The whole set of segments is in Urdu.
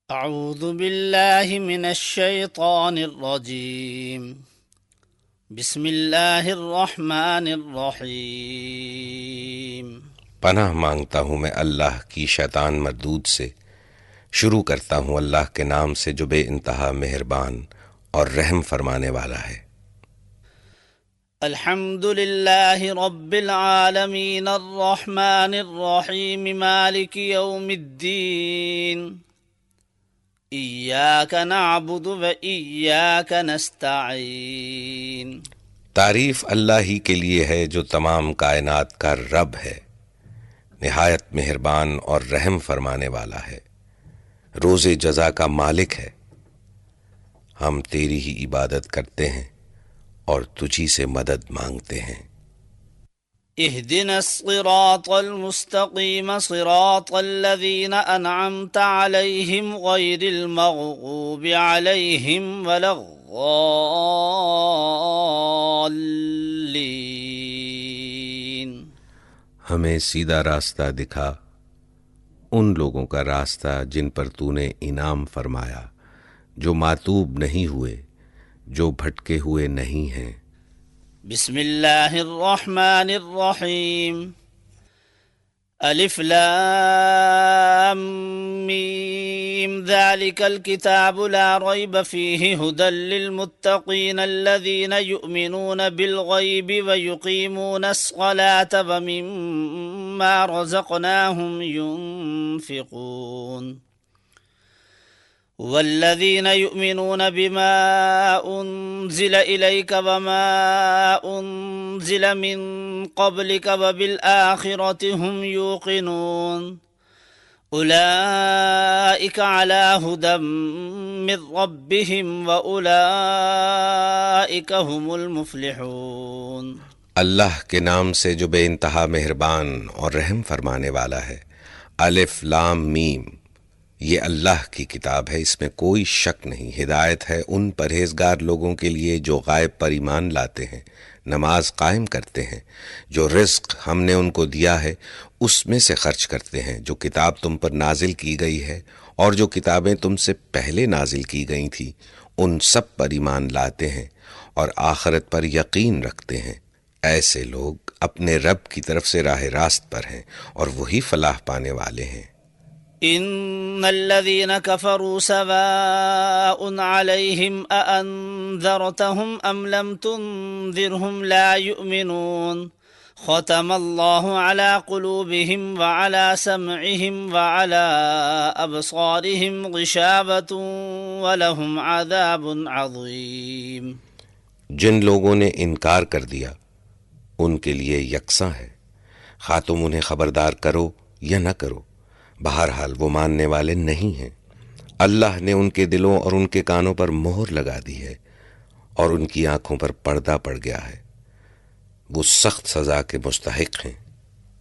اعوذ باللہ من الشیطان الرجیم بسم اللہ الرحمن الرحیم پناہ مانگتا ہوں میں اللہ کی شیطان مردود سے۔ شروع کرتا ہوں اللہ کے نام سے جو بے انتہا مہربان اور رحم فرمانے والا ہے۔ الحمد للہ رب العالمین الرحمن الرحیم مالک یوم الدین ایاک نعبد و ایاک نستعین۔ تعریف اللہ ہی کے لیے ہے جو تمام کائنات کا رب ہے، نہایت مہربان اور رحم فرمانے والا ہے، روز جزا کا مالک ہے۔ ہم تیری ہی عبادت کرتے ہیں اور تجھی سے مدد مانگتے ہیں۔ اهدنا الصراط المستقيم صراط الذين أنعمت عليهم غير المغضوب عليهم ولا الضالين۔ ہمیں سیدھا راستہ دکھا، ان لوگوں کا راستہ جن پر تو نے انعام فرمایا، جو ماتوب نہیں ہوئے، جو بھٹکے ہوئے نہیں ہیں۔ بسم اللہ الرحمن الرحیم۔ الف لام میم ذلك الكتاب لا ريب فيه هدى للمتقين الذين يؤمنون بالغيب ويقيمون الصلاة ومما رزقناهم ينفقون والذين يؤمنون بما أنزل إليك وما أنزل من قبلك وبالآخرة هم يوقنون أولئك على هدى من ربهم وأولئك هم المفلحون۔ اللہ کے نام سے جو بے انتہا مہربان اور رحم فرمانے والا ہے۔ الف لام میم، یہ اللہ کی کتاب ہے، اس میں کوئی شک نہیں۔ ہدایت ہے ان پرہیزگار لوگوں کے لیے جو غائب پر ایمان لاتے ہیں، نماز قائم کرتے ہیں، جو رزق ہم نے ان کو دیا ہے اس میں سے خرچ کرتے ہیں، جو کتاب تم پر نازل کی گئی ہے اور جو کتابیں تم سے پہلے نازل کی گئی تھیں ان سب پر ایمان لاتے ہیں اور آخرت پر یقین رکھتے ہیں۔ ایسے لوگ اپنے رب کی طرف سے راہ راست پر ہیں اور وہی فلاح پانے والے ہیں۔ ان الذين كفروا سواء عليهم أأنذرتهم ام لم تنذرهم لا يؤمنون ختم الله على قلوبهم وعلى سمعهم وعلى أبصارهم غشاوة ولهم عذاب عظيم۔ جن لوگوں نے انکار کر دیا ان کے لیے یکساں ہے، خواہ تم انہیں خبردار کرو یا نہ کرو، بہرحال وہ ماننے والے نہیں ہیں۔ اللہ نے ان کے دلوں اور ان کے کانوں پر مہر لگا دی ہے اور ان کی آنکھوں پر پردہ پڑ گیا ہے، وہ سخت سزا کے مستحق ہیں۔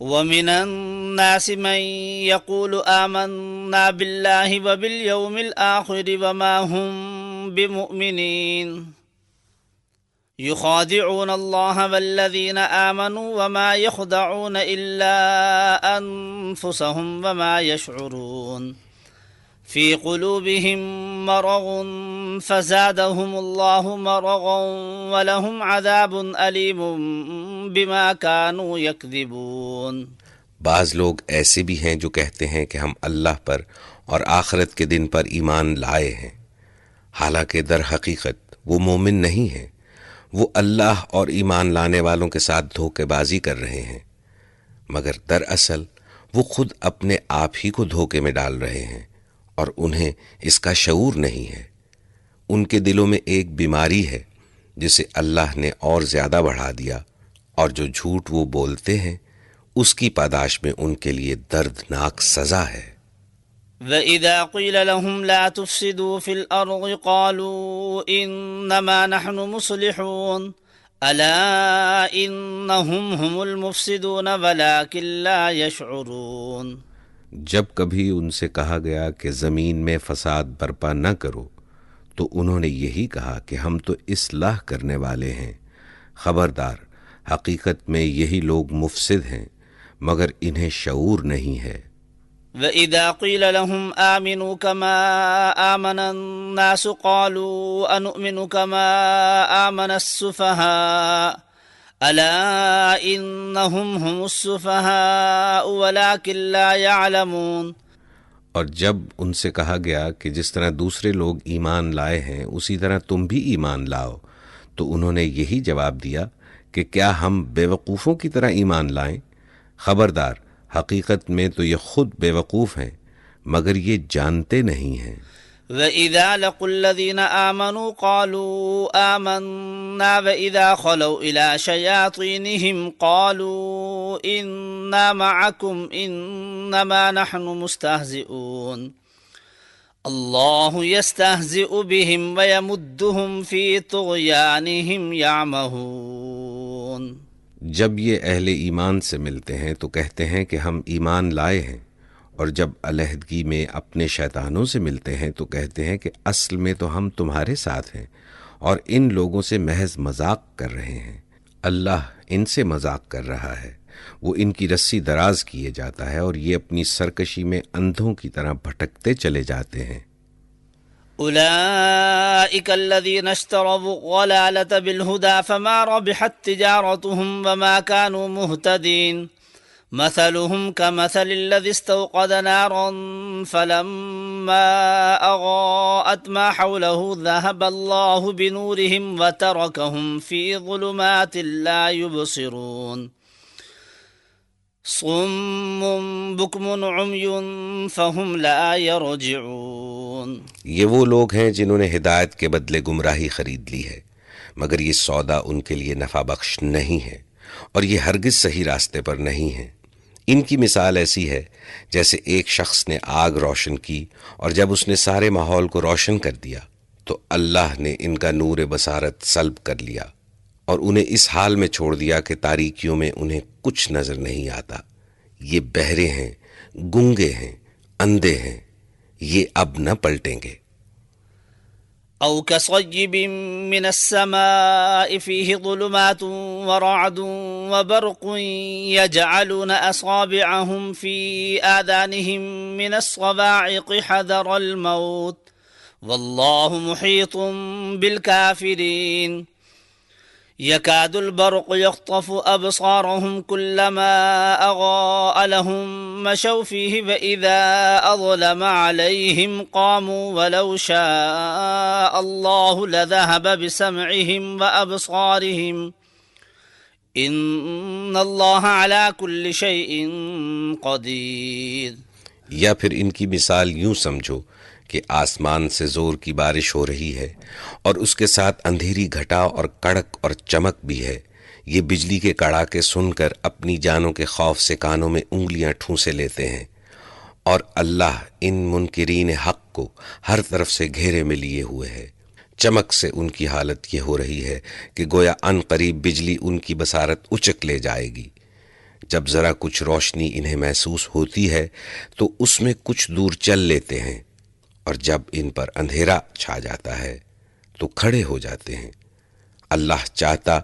ومن الناس من يقول آمنا بالله وباليوم الآخر وما هم بمؤمنين يخادعون الله والذين آمنوا وما يخدعون إلا أنفسهم وما يشعرون في قلوبهم مرض فزادهم الله مرضا ولهم عذاب أليم بما كانوا يكذبون۔ بعض لوگ ایسے بھی ہیں جو کہتے ہیں کہ ہم اللہ پر اور آخرت کے دن پر ایمان لائے ہیں، حالانکہ در حقیقت وہ مومن نہیں ہیں، وہ اللہ اور ایمان لانے والوں کے ساتھ دھوکے بازی کر رہے ہیں، مگر دراصل وہ خود اپنے آپ ہی کو دھوکے میں ڈال رہے ہیں اور انہیں اس کا شعور نہیں ہے۔ ان کے دلوں میں ایک بیماری ہے جسے اللہ نے اور زیادہ بڑھا دیا، اور جو جھوٹ وہ بولتے ہیں اس کی پاداش میں ان کے لیے دردناک سزا ہے۔ وَإِذَا قِيلَ لَهُمْ لَا تُفْسِدُوا فِي الْأَرْضِ قَالُوا إِنَّمَا نَحْنُ مُصْلِحُونَ أَلَا إِنَّهُمْ هُمُ الْمُفْسِدُونَ وَلَكِنْ لَا يَشْعُرُونَ۔ جب کبھی ان سے کہا گیا کہ زمین میں فساد برپا نہ کرو تو انہوں نے یہی کہا کہ ہم تو اصلاح کرنے والے ہیں۔ خبردار، حقیقت میں یہی لوگ مفسد ہیں مگر انہیں شعور نہیں ہے۔ وإذا قيل لهم آمنوا كما آمن الناس قالوا أنؤمن كما آمن السفهاء ألا إنهم هم السفهاء ولكن لا يعلمون۔ اور جب ان سے کہا گیا کہ جس طرح دوسرے لوگ ایمان لائے ہیں اسی طرح تم بھی ایمان لاؤ، تو انہوں نے یہی جواب دیا کہ کیا ہم بے وقوفوں کی طرح ایمان لائیں؟ خبردار، حقیقت میں تو یہ خود بے وقوف ہیں مگر یہ جانتے نہیں ہیں۔ وَإِذَا لَقُوا الَّذِينَ آمَنُوا قَالُوا آمَنَّا وَإِذَا خَلَوْا إِلَى شَيَاطِينِهِمْ قَالُوا إِنَّا مَعَكُمْ إِنَّمَا نَحْنُ مُسْتَهْزِئُونَ اللَّهُ يَسْتَهْزِئُ بِهِمْ وَيَمُدُّهُمْ فِي طُغْيَانِهِمْ يَعْمَهُونَ۔ جب یہ اہل ایمان سے ملتے ہیں تو کہتے ہیں کہ ہم ایمان لائے ہیں، اور جب علیحدگی میں اپنے شیطانوں سے ملتے ہیں تو کہتے ہیں کہ اصل میں تو ہم تمہارے ساتھ ہیں اور ان لوگوں سے محض مذاق کر رہے ہیں۔ اللہ ان سے مذاق کر رہا ہے، وہ ان کی رسی دراز کیے جاتا ہے اور یہ اپنی سرکشی میں اندھوں کی طرح بھٹکتے چلے جاتے ہیں۔ أولئك الذين اشتروا الضلالة بالهدى فما ربحت تجارتهم وما كانوا مهتدين مثلهم كمثل الذي استوقد نارا فلما أضاءت ما حوله ذهب الله بنورهم وتركهم في ظلمات لا يبصرون صم بكم عمي فهم لا يرجعون۔ یہ وہ لوگ ہیں جنہوں نے ہدایت کے بدلے گمراہی خرید لی ہے، مگر یہ سودا ان کے لیے نفع بخش نہیں ہے اور یہ ہرگز صحیح راستے پر نہیں ہیں۔ ان کی مثال ایسی ہے جیسے ایک شخص نے آگ روشن کی اور جب اس نے سارے ماحول کو روشن کر دیا تو اللہ نے ان کا نور بصارت سلب کر لیا اور انہیں اس حال میں چھوڑ دیا کہ تاریکیوں میں انہیں کچھ نظر نہیں آتا۔ یہ بہرے ہیں، گنگے ہیں، اندھے ہیں، یہ اب نہ پلٹیں گے۔ أو كصيب من السماء فيه ظلمات ورعد وبرق يجعلون أصابعهم في آذانهم من الصواعق حذر الموت والله محيط بالكافرين يكاد البرق يخطف أبصارهم كلما أضاء لهم مشوا فيه وإذا أظلم عليهم قاموا ولو شاء الله لذهب بسمعهم وأبصارهم إن الله على كل شيء قدير۔ یا پھر ان کی مثال یوں سمجھو کہ آسمان سے زور کی بارش ہو رہی ہے اور اس کے ساتھ اندھیری گھٹا اور کڑک اور چمک بھی ہے۔ یہ بجلی کے کڑاکے سن کر اپنی جانوں کے خوف سے کانوں میں انگلیاں ٹھونسے لیتے ہیں، اور اللہ ان منکرین حق کو ہر طرف سے گھیرے میں لیے ہوئے ہے۔ چمک سے ان کی حالت یہ ہو رہی ہے کہ گویا ان قریب بجلی ان کی بصارت اچک لے جائے گی۔ جب ذرا کچھ روشنی انہیں محسوس ہوتی ہے تو اس میں کچھ دور چل لیتے ہیں، اور جب ان پر اندھیرا چھا جاتا ہے تو کھڑے ہو جاتے ہیں۔ اللہ چاہتا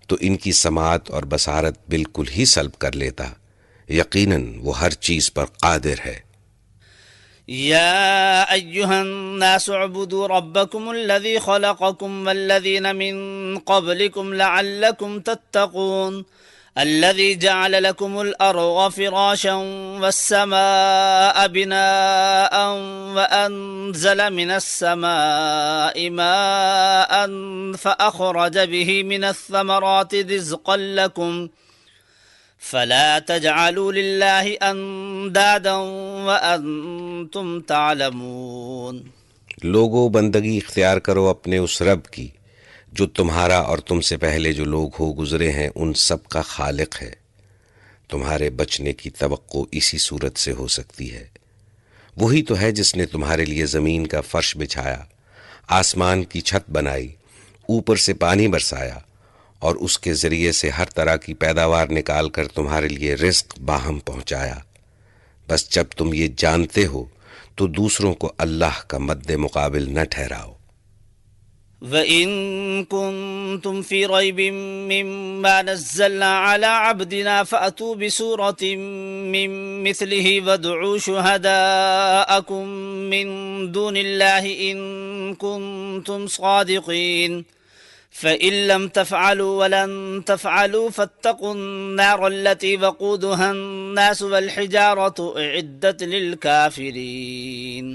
تو ان کی سماعت اور بصارت بالکل ہی سلب کر لیتا، یقیناً وہ ہر چیز پر قادر ہے۔ يا أيها الناس اعبدوا ربكم الذي خلقكم والذين من قبلكم لعلكم تتقون الذي جعل لكم الأرض فراشا والسماء بناء وأنزل من السماء ماء فأخرج به من الثمرات رزقا لكم فلا تجعلوا لله اندادا وانتم تعلمون۔ لوگو بندگی اختیار کرو اپنے اس رب کی جو تمہارا اور تم سے پہلے جو لوگ ہو گزرے ہیں ان سب کا خالق ہے۔ تمہارے بچنے کی توقع اسی صورت سے ہو سکتی ہے۔ وہی تو ہے جس نے تمہارے لیے زمین کا فرش بچھایا، آسمان کی چھت بنائی، اوپر سے پانی برسایا اور اس کے ذریعے سے ہر طرح کی پیداوار نکال کر تمہارے لیے رزق باہم پہنچایا۔ بس جب تم یہ جانتے ہو تو دوسروں کو اللہ کا مد مقابل نہ ٹھہراؤ۔ وَإِن كُنتُمْ فِي رَيْبٍ مِّمَّا نَزَّلْنَا عَلَىٰ عَبْدِنَا فَأْتُوا بِسُورَةٍ مِّن مِّثْلِهِ وَادْعُوا شُهَدَاءَكُم مِّن دُونِ اللَّهِ إِن كُنتُمْ صَادِقِينَ فَإِن لَّمْ تَفْعَلُوا وَلَن تَفْعَلُوا فَاتَّقُوا النَّارَ الَّتِي وَقُودُهَا النَّاسُ وَالْحِجَارَةُ أُعِدَّتْ لِلْكَافِرِينَ۔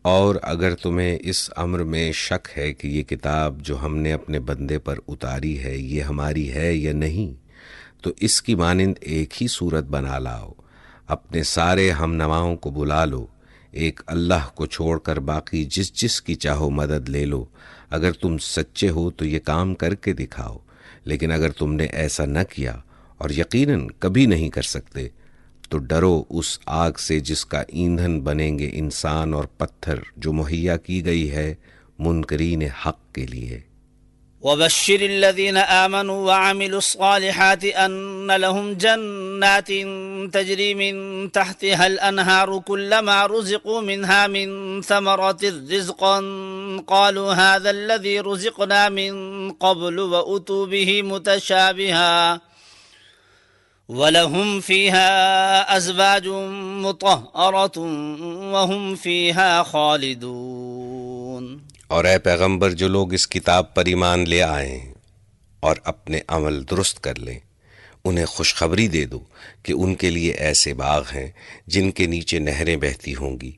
اور اگر تمہیں اس امر میں شک ہے کہ یہ کتاب جو ہم نے اپنے بندے پر اتاری ہے یہ ہماری ہے یا نہیں، تو اس کی مانند ایک ہی صورت بنا لاؤ، اپنے سارے ہم نواؤں کو بلا لو، ایک اللہ کو چھوڑ کر باقی جس جس کی چاہو مدد لے لو۔ اگر تم سچے ہو تو یہ کام کر کے دکھاؤ، لیکن اگر تم نے ایسا نہ کیا اور یقیناً کبھی نہیں کر سکتے تو ڈرو اس آگ سے جس کا ایندھن بنیں گے انسان اور پتھر، جو مہیا کی گئی ہے منکرین حق کے لیے۔ وبشر الذين آمنوا وعملوا الصالحات أن لهم جنات تجري من تحتها الأنهار كلما رزقوا منها من ثمرة رزقا قالوا هذا الذي رزقنا من قبل وأتوا به متشابها ولهم فيها أزواج مطهرة وهم فيها خالدون۔ اور اے پیغمبر، جو لوگ اس کتاب پر ایمان لے آئے ہیں اور اپنے عمل درست کر لیں، انہیں خوشخبری دے دو کہ ان کے لیے ایسے باغ ہیں جن کے نیچے نہریں بہتی ہوں گی۔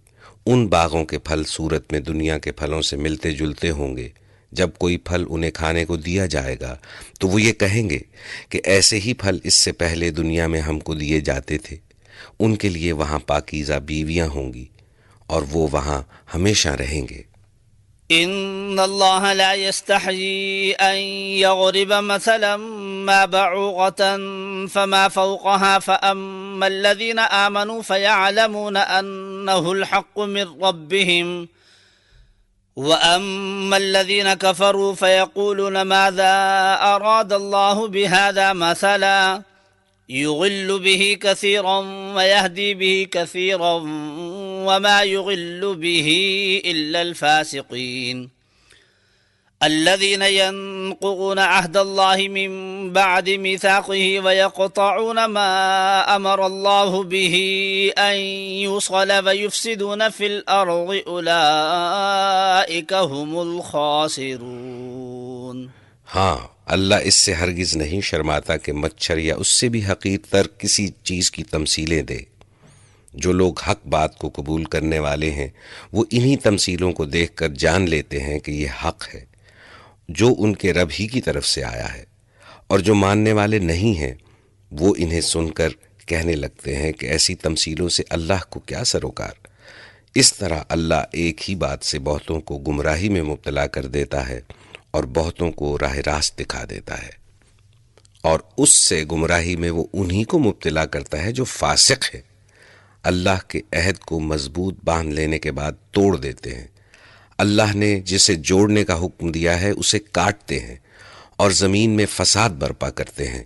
ان باغوں کے پھل صورت میں دنیا کے پھلوں سے ملتے جلتے ہوں گے۔ جب کوئی پھل انہیں کھانے کو دیا جائے گا تو وہ یہ کہیں گے کہ ایسے ہی پھل اس سے پہلے دنیا میں ہم کو دیے جاتے تھے۔ ان کے لیے وہاں پاکیزہ بیویاں ہوں گی اور وہ وہاں ہمیشہ رہیں گے۔ ان اللہ لا يستحيي ان يضرب مثلا ما بعوضة فما فوقها فاما الذين آمنوا فيعلمون انه الحق من ربهم واما الذين كفروا فيقولون ماذا اراد الله بهذا مثلا يضل به كثيرا ويهدي به كثيرا وما يضل به إلا الفاسقين الذين ينقضون عهد الله من بعد ميثاقه ويقطعون ما أمر الله به أن يوصل ويفسدون في الأرض أولئك هم الخاسرون۔ ہاں، اللہ اس سے ہرگز نہیں شرماتا کہ مچھر یا اس سے بھی حقیر تر کسی چیز کی تمثیلیں دے۔ جو لوگ حق بات کو قبول کرنے والے ہیں وہ انہی تمثیلوں کو دیکھ کر جان لیتے ہیں کہ یہ حق ہے جو ان کے رب ہی کی طرف سے آیا ہے، اور جو ماننے والے نہیں ہیں وہ انہیں سن کر کہنے لگتے ہیں کہ ایسی تمثیلوں سے اللہ کو کیا سروکار۔ اس طرح اللہ ایک ہی بات سے بہتوں کو گمراہی میں مبتلا کر دیتا ہے اور بہتوں کو راہ راست دکھا دیتا ہے، اور اس سے گمراہی میں وہ انہی کو مبتلا کرتا ہے جو فاسق ہے۔ اللہ کے عہد کو مضبوط باندھ لینے کے بعد توڑ دیتے ہیں۔ اللہ نے جسے جوڑنے کا حکم دیا ہے اسے کاٹتے ہیں اور زمین میں فساد برپا کرتے ہیں۔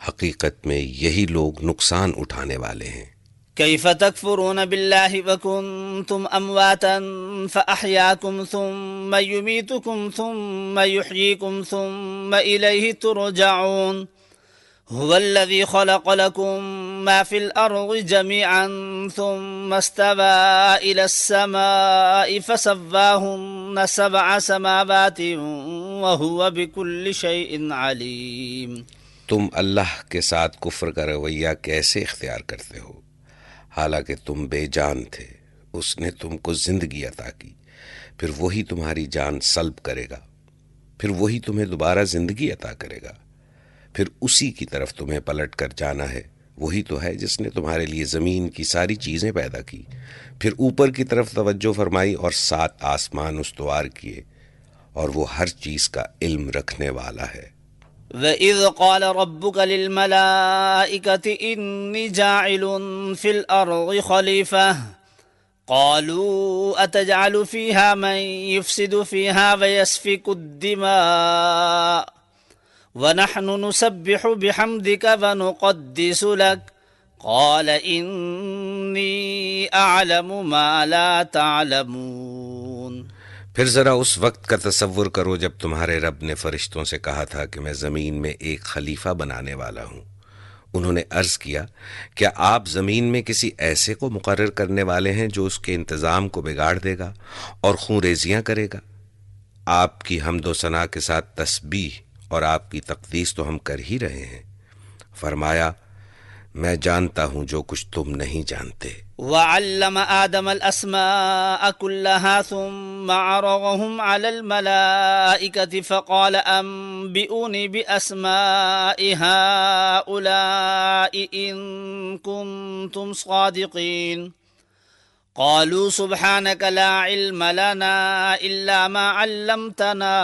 حقیقت میں یہی لوگ نقصان اٹھانے والے ہیں۔ كيف تكفرون بالله وكنتم أمواتا فأحياكم ثم يميتكم ثم يحييكم ثم إليه ترجعون هو الذي خلق لكم ما في الأرض جميعا ثم استوى إلى السماء فسواهن 7 سماوات وهو بكل شيء عليم۔ تم اللہ کے ساتھ کفر کا رویہ کیسے اختیار کرتے ہو؟ حالانکہ تم بے جان تھے، اس نے تم کو زندگی عطا کی، پھر وہی تمہاری جان سلب کرے گا، پھر وہی تمہیں دوبارہ زندگی عطا کرے گا، پھر اسی کی طرف تمہیں پلٹ کر جانا ہے۔ وہی تو ہے جس نے تمہارے لیے زمین کی ساری چیزیں پیدا کی، پھر اوپر کی طرف توجہ فرمائی اور 7 آسمان استوار کیے، اور وہ ہر چیز کا علم رکھنے والا ہے۔ وَإِذْ قَالَ رَبُّكَ لِلْمَلَائِكَةِ إِنِّي جَاعِلٌ فِي الْأَرْضِ خَلِيفَةً قَالُوا أَتَجْعَلُ فِيهَا مَن يُفْسِدُ فِيهَا وَيَسْفِكُ الدِّمَاءَ وَنَحْنُ نُسَبِّحُ بِحَمْدِكَ وَنُقَدِّسُ لَكَ قَالَ إِنِّي أَعْلَمُ مَا لَا تَعْلَمُونَ۔ پھر ذرا اس وقت کا تصور کرو جب تمہارے رب نے فرشتوں سے کہا تھا کہ میں زمین میں ایک خلیفہ بنانے والا ہوں۔ انہوں نے عرض کیا، کیا آپ زمین میں کسی ایسے کو مقرر کرنے والے ہیں جو اس کے انتظام کو بگاڑ دے گا اور خون ریزیاں کرے گا؟ آپ کی حمد و ثنا کے ساتھ تسبیح اور آپ کی تقدیس تو ہم کر ہی رہے ہیں۔ فرمایا، میں جانتا ہوں جو کچھ تم نہیں جانتے۔ وعلم آدم الأسماء كلها ثم عرضهم على الملائكة فقال أنبئوني بأسماء هؤلاء إن كنتم صادقين قالوا سبحانك لا علم لنا إلا ما علمتنا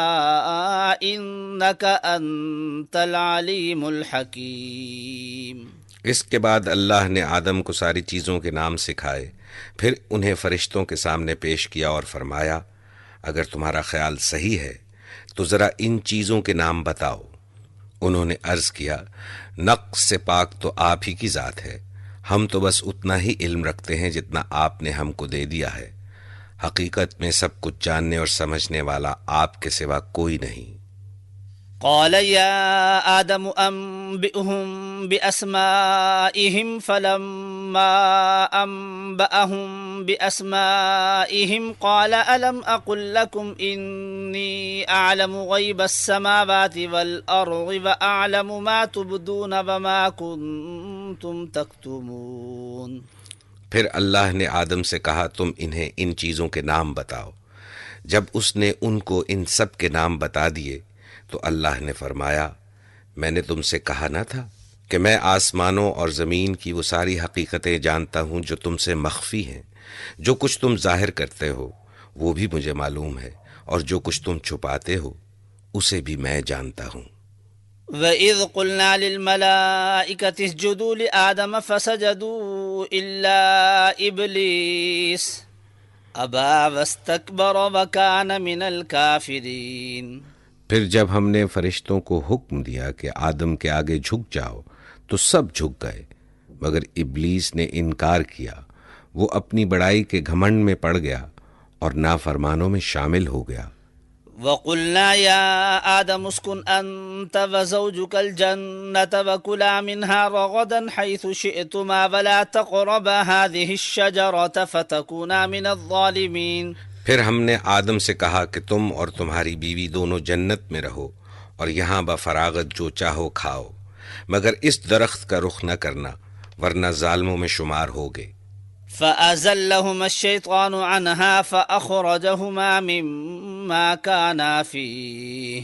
إنك أنت العليم الحكيم۔ اس کے بعد اللہ نے آدم کو ساری چیزوں کے نام سکھائے، پھر انہیں فرشتوں کے سامنے پیش کیا اور فرمایا، اگر تمہارا خیال صحیح ہے تو ذرا ان چیزوں کے نام بتاؤ۔ انہوں نے عرض کیا، نقص سے پاک تو آپ ہی کی ذات ہے، ہم تو بس اتنا ہی علم رکھتے ہیں جتنا آپ نے ہم کو دے دیا ہے، حقیقت میں سب کچھ جاننے اور سمجھنے والا آپ کے سوا کوئی نہیں۔ قال يا آدم أنبئهم بأسمائهم فلما أنبأهم بأسمائهم قال ألم أقل لكم إني أعلم غيب السماوات والأرض وأعلم ما تبدون وما كنتم تكتمون۔ پھر اللہ نے آدم سے کہا، تم انہیں ان چیزوں کے نام بتاؤ۔ جب اس نے ان کو ان سب کے نام بتا دیے تو اللہ نے فرمایا، میں نے تم سے کہا نہ تھا کہ میں آسمانوں اور زمین کی وہ ساری حقیقتیں جانتا ہوں جو تم سے مخفی ہیں۔ جو کچھ تم ظاہر کرتے ہو وہ بھی مجھے معلوم ہے، اور جو کچھ تم چھپاتے ہو اسے بھی میں جانتا ہوں۔ وَإِذْ قُلْنَا لِلْمَلَائِكَةِ اسْجُدُوا لِآدَمَ فَسَجَدُوا إِلَّا إِبْلِيسَ أَبَى وَاسْتَكْبَرَ وَكَانَ مِنَ الْكَافِرِينَ۔ پھر جب ہم نے فرشتوں کو حکم دیا کہ آدم کے آگے جھک جاؤ تو سب جھک گئے، مگر ابلیس نے انکار کیا، وہ اپنی بڑائی کے گھمنڈ میں پڑ گیا اور نافرمانوں میں شامل ہو گیا۔ وَقُلْنَا يَا آدَمُ اسْكُنْ أَنْتَ وَزَوْجُكَ الْجَنَّةَ وَكُلَا مِنْهَا رَغَدًا حَيْثُ شِئْتُمَا وَلَا تَقْرَبَا هَذِهِ الشَّجَرَةَ فَتَكُونَا مِنَ الظَّالِمِينَ۔ پھر ہم نے آدم سے کہا کہ تم اور تمہاری بیوی دونوں جنت میں رہو اور یہاں بفراغت جو چاہو کھاؤ، مگر اس درخت کا رخ نہ کرنا ورنہ ظالموں میں شمار ہوگے۔ فَأَزَلَّهُمَا الشَّيْطَانُ عَنْهَا فَأَخْرَجَهُمَا مِمَّا كَانَا فِيهِ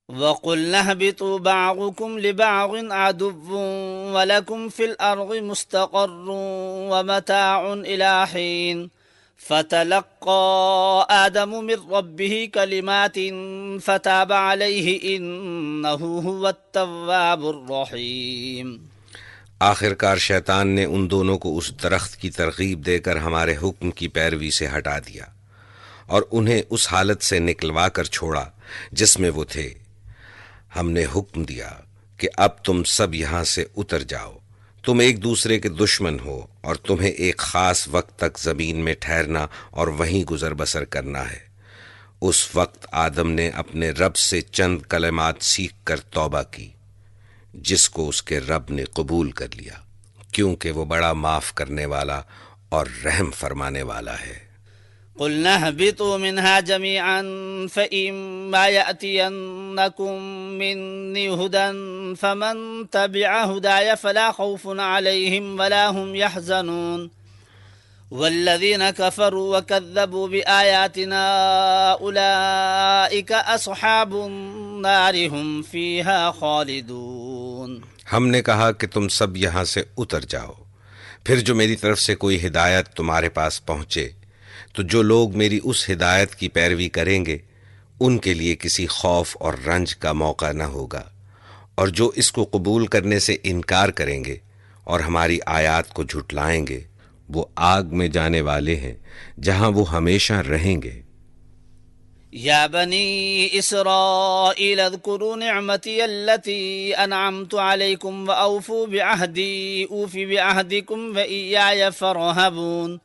وَقُلْنَا اهْبِطُوا بَعْضُكُمْ لِبَعْضٍ عَدُوٌّ وَلَكُمْ فِي الْأَرْضِ مُسْتَقَرٌّ وَمَتَاعٌ إِلَىٰ حِينٍ فَتَلَقَّىٰ آدَمُ مِن رَّبِّهِ كَلِمَاتٍ فَتَابَ عَلَيْهِ إِنَّهُ هُوَ التَّوَّابُ الرَّحِيمُ۔ آخر کار شیطان نے ان دونوں کو اس درخت کی ترغیب دے کر ہمارے حکم کی پیروی سے ہٹا دیا اور انہیں اس حالت سے نکلوا کر چھوڑا جس میں وہ تھے۔ ہم نے حکم دیا کہ اب تم سب یہاں سے اتر جاؤ، تم ایک دوسرے کے دشمن ہو اور تمہیں ایک خاص وقت تک زمین میں ٹھہرنا اور وہیں گزر بسر کرنا ہے۔ اس وقت آدم نے اپنے رب سے چند کلمات سیکھ کر توبہ کی، جس کو اس کے رب نے قبول کر لیا، کیونکہ وہ بڑا معاف کرنے والا اور رحم فرمانے والا ہے۔ قُلْنَا اهْبِطُوا مِنْهَا جَمِيعًا فَإِمَّا يَأْتِيَنَّكُم مِّنِّي هُدًى فَمَن تَبِعَ هُدَايَ فَلَا خَوْفٌ عَلَيْهِمْ وَلَا هُمْ يَحْزَنُونَ وَالَّذِينَ كَفَرُوا وَكَذَّبُوا بِآيَاتِنَا أُولَئِكَ أَصْحَابُ النَّارِ هُمْ فِيهَا خَالِدُونَ۔ ہم نے کہا کہ تم سب یہاں سے اتر جاؤ، پھر جو میری طرف سے کوئی ہدایت تمہارے پاس پہنچے تو جو لوگ میری اس ہدایت کی پیروی کریں گے ان کے لیے کسی خوف اور رنج کا موقع نہ ہوگا، اور جو اس کو قبول کرنے سے انکار کریں گے اور ہماری آیات کو جھٹلائیں گے وہ آگ میں جانے والے ہیں جہاں وہ ہمیشہ رہیں گے۔ يا بني إسرائيل اذكروا نعمتي التي أنعمت عليكم وأوفوا بعهدي أوف بعهدكم وإياي فارهبون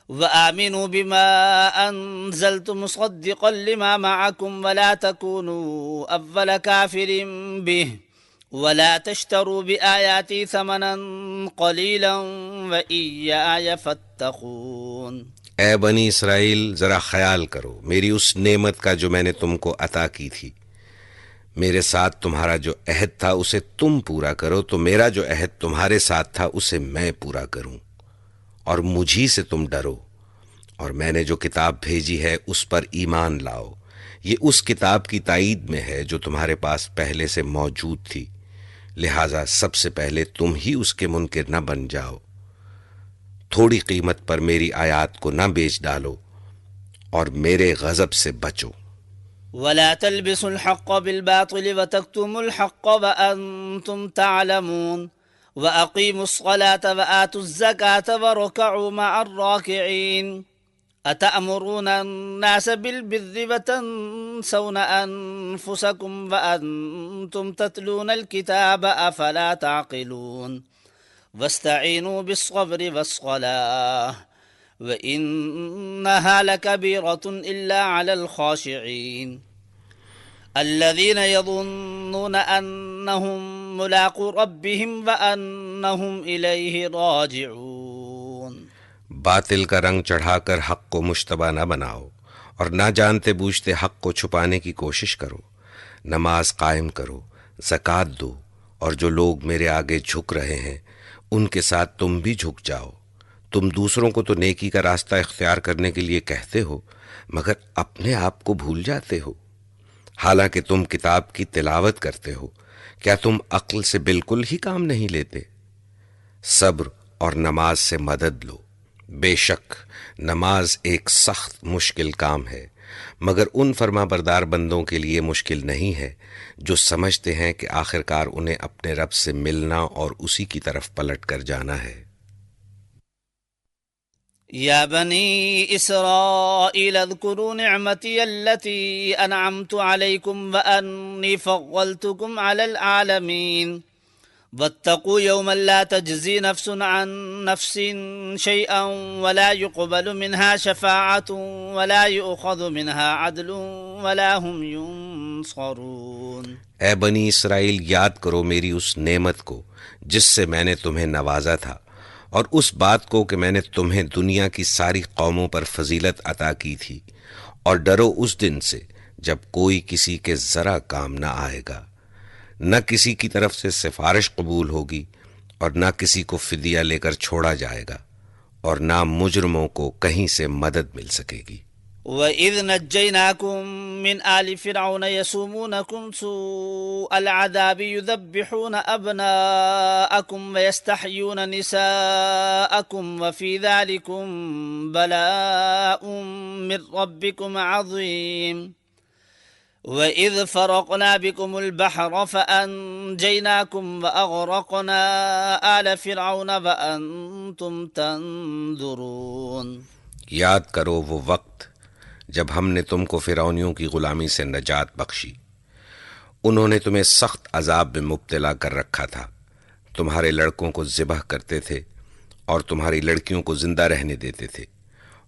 وآمنوا بما أنزلت مصدقا لما معكم ولا تكونوا أول كافر به ولا تشتروا بآياتي ثمنا قليلا وإياي فاتقون۔ اے بنی اسرائیل، ذرا خیال کرو میری اس نعمت کا جو میں نے تم کو عطا کی تھی۔ میرے ساتھ تمہارا جو عہد تھا اسے تم پورا کرو تو میرا جو عہد تمہارے ساتھ تھا اسے میں پورا کروں، اور مجھی سے تم ڈرو، اور میں نے جو کتاب بھیجی ہے اس پر ایمان لاؤ۔ یہ اس کتاب کی تائید میں ہے جو تمہارے پاس پہلے سے موجود تھی، لہٰذا سب سے پہلے تم ہی اس کے منکر نہ بن جاؤ۔ تھوڑی قیمت پر میری آیات کو نہ بیچ ڈالو، اور میرے غضب سے بچو۔ ولا تلبسوا الحق بالباطل وتكتموا الحق وأنتم تعلمون وأقيموا الصلاة وآتوا الزكاة واركعوا مع الراكعين أتأمرون الناس بالبر وتنسون أنفسكم وأنتم تتلون الكتاب أفلا تعقلون واستعينوا بالصبر والصلاة وإنها لكبيرة إلا على الخاشعين الذين يظنون أنهم ملاقو ربهم وأنهم إليه راجعون۔ باطل کا رنگ چڑھا کر حق کو مشتبہ نہ بناؤ، اور نہ جانتے بوجھتے حق کو چھپانے کی کوشش کرو۔ نماز قائم کرو، زکوٰۃ دو، اور جو لوگ میرے آگے جھک رہے ہیں ان کے ساتھ تم بھی جھک جاؤ۔ تم دوسروں کو تو نیکی کا راستہ اختیار کرنے کے لیے کہتے ہو، مگر اپنے آپ کو بھول جاتے ہو، حالانکہ تم کتاب کی تلاوت کرتے ہو۔ کیا تم عقل سے بالکل ہی کام نہیں لیتے؟ صبر اور نماز سے مدد لو۔ بے شک نماز ایک سخت مشکل کام ہے، مگر ان فرما بردار بندوں کے لیے مشکل نہیں ہے جو سمجھتے ہیں کہ آخرکار انہیں اپنے رب سے ملنا اور اسی کی طرف پلٹ کر جانا ہے۔ يا بني إسرائيل اذكروا نعمتي التي أنعمت عليكم وأني فضلتكم على العالمين واتقوا يوما لا تجزي نفس عن نفس شيئا ولا يقبل منها شفاعة ولا يؤخذ منها عدل ولا هم ينصرون۔ اے بنی اسرائیل، یاد کرو میری اس نعمت کو جس سے میں نے تمہیں نوازا تھا، اور اس بات کو کہ میں نے تمہیں دنیا کی ساری قوموں پر فضیلت عطا کی تھی، اور ڈرو اس دن سے جب کوئی کسی کے ذرا کام نہ آئے گا، نہ کسی کی طرف سے سفارش قبول ہوگی، اور نہ کسی کو فدیہ لے کر چھوڑا جائے گا، اور نہ مجرموں کو کہیں سے مدد مل سکے گی۔ وَإِذْ نَجَّيْنَاكُمْ مِنْ آلِ فِرْعَوْنَ يَسُومُونَكُمْ سُوءَ الْعَذَابِ يُذَبِّحُونَ أَبْنَاءَكُمْ وَيَسْتَحْيُونَ نِسَاءَكُمْ وَفِي ذَلِكُمْ بَلَاءٌ مِّن رَّبِّكُمْ عَظِيمٌ وَإِذْ فَرَقْنَا بِكُمُ الْبَحْرَ فَأَنْجَيْنَاكُمْ وَأَغْرَقْنَا آلَ فِرْعَوْنَ وَأَنْتُمْ تَنظُرُونَ۔ یاد کرو وہ وقت جب ہم نے تم کو فرعونیوں کی غلامی سے نجات بخشی۔ انہوں نے تمہیں سخت عذاب میں مبتلا کر رکھا تھا، تمہارے لڑکوں کو ذبح کرتے تھے اور تمہاری لڑکیوں کو زندہ رہنے دیتے تھے،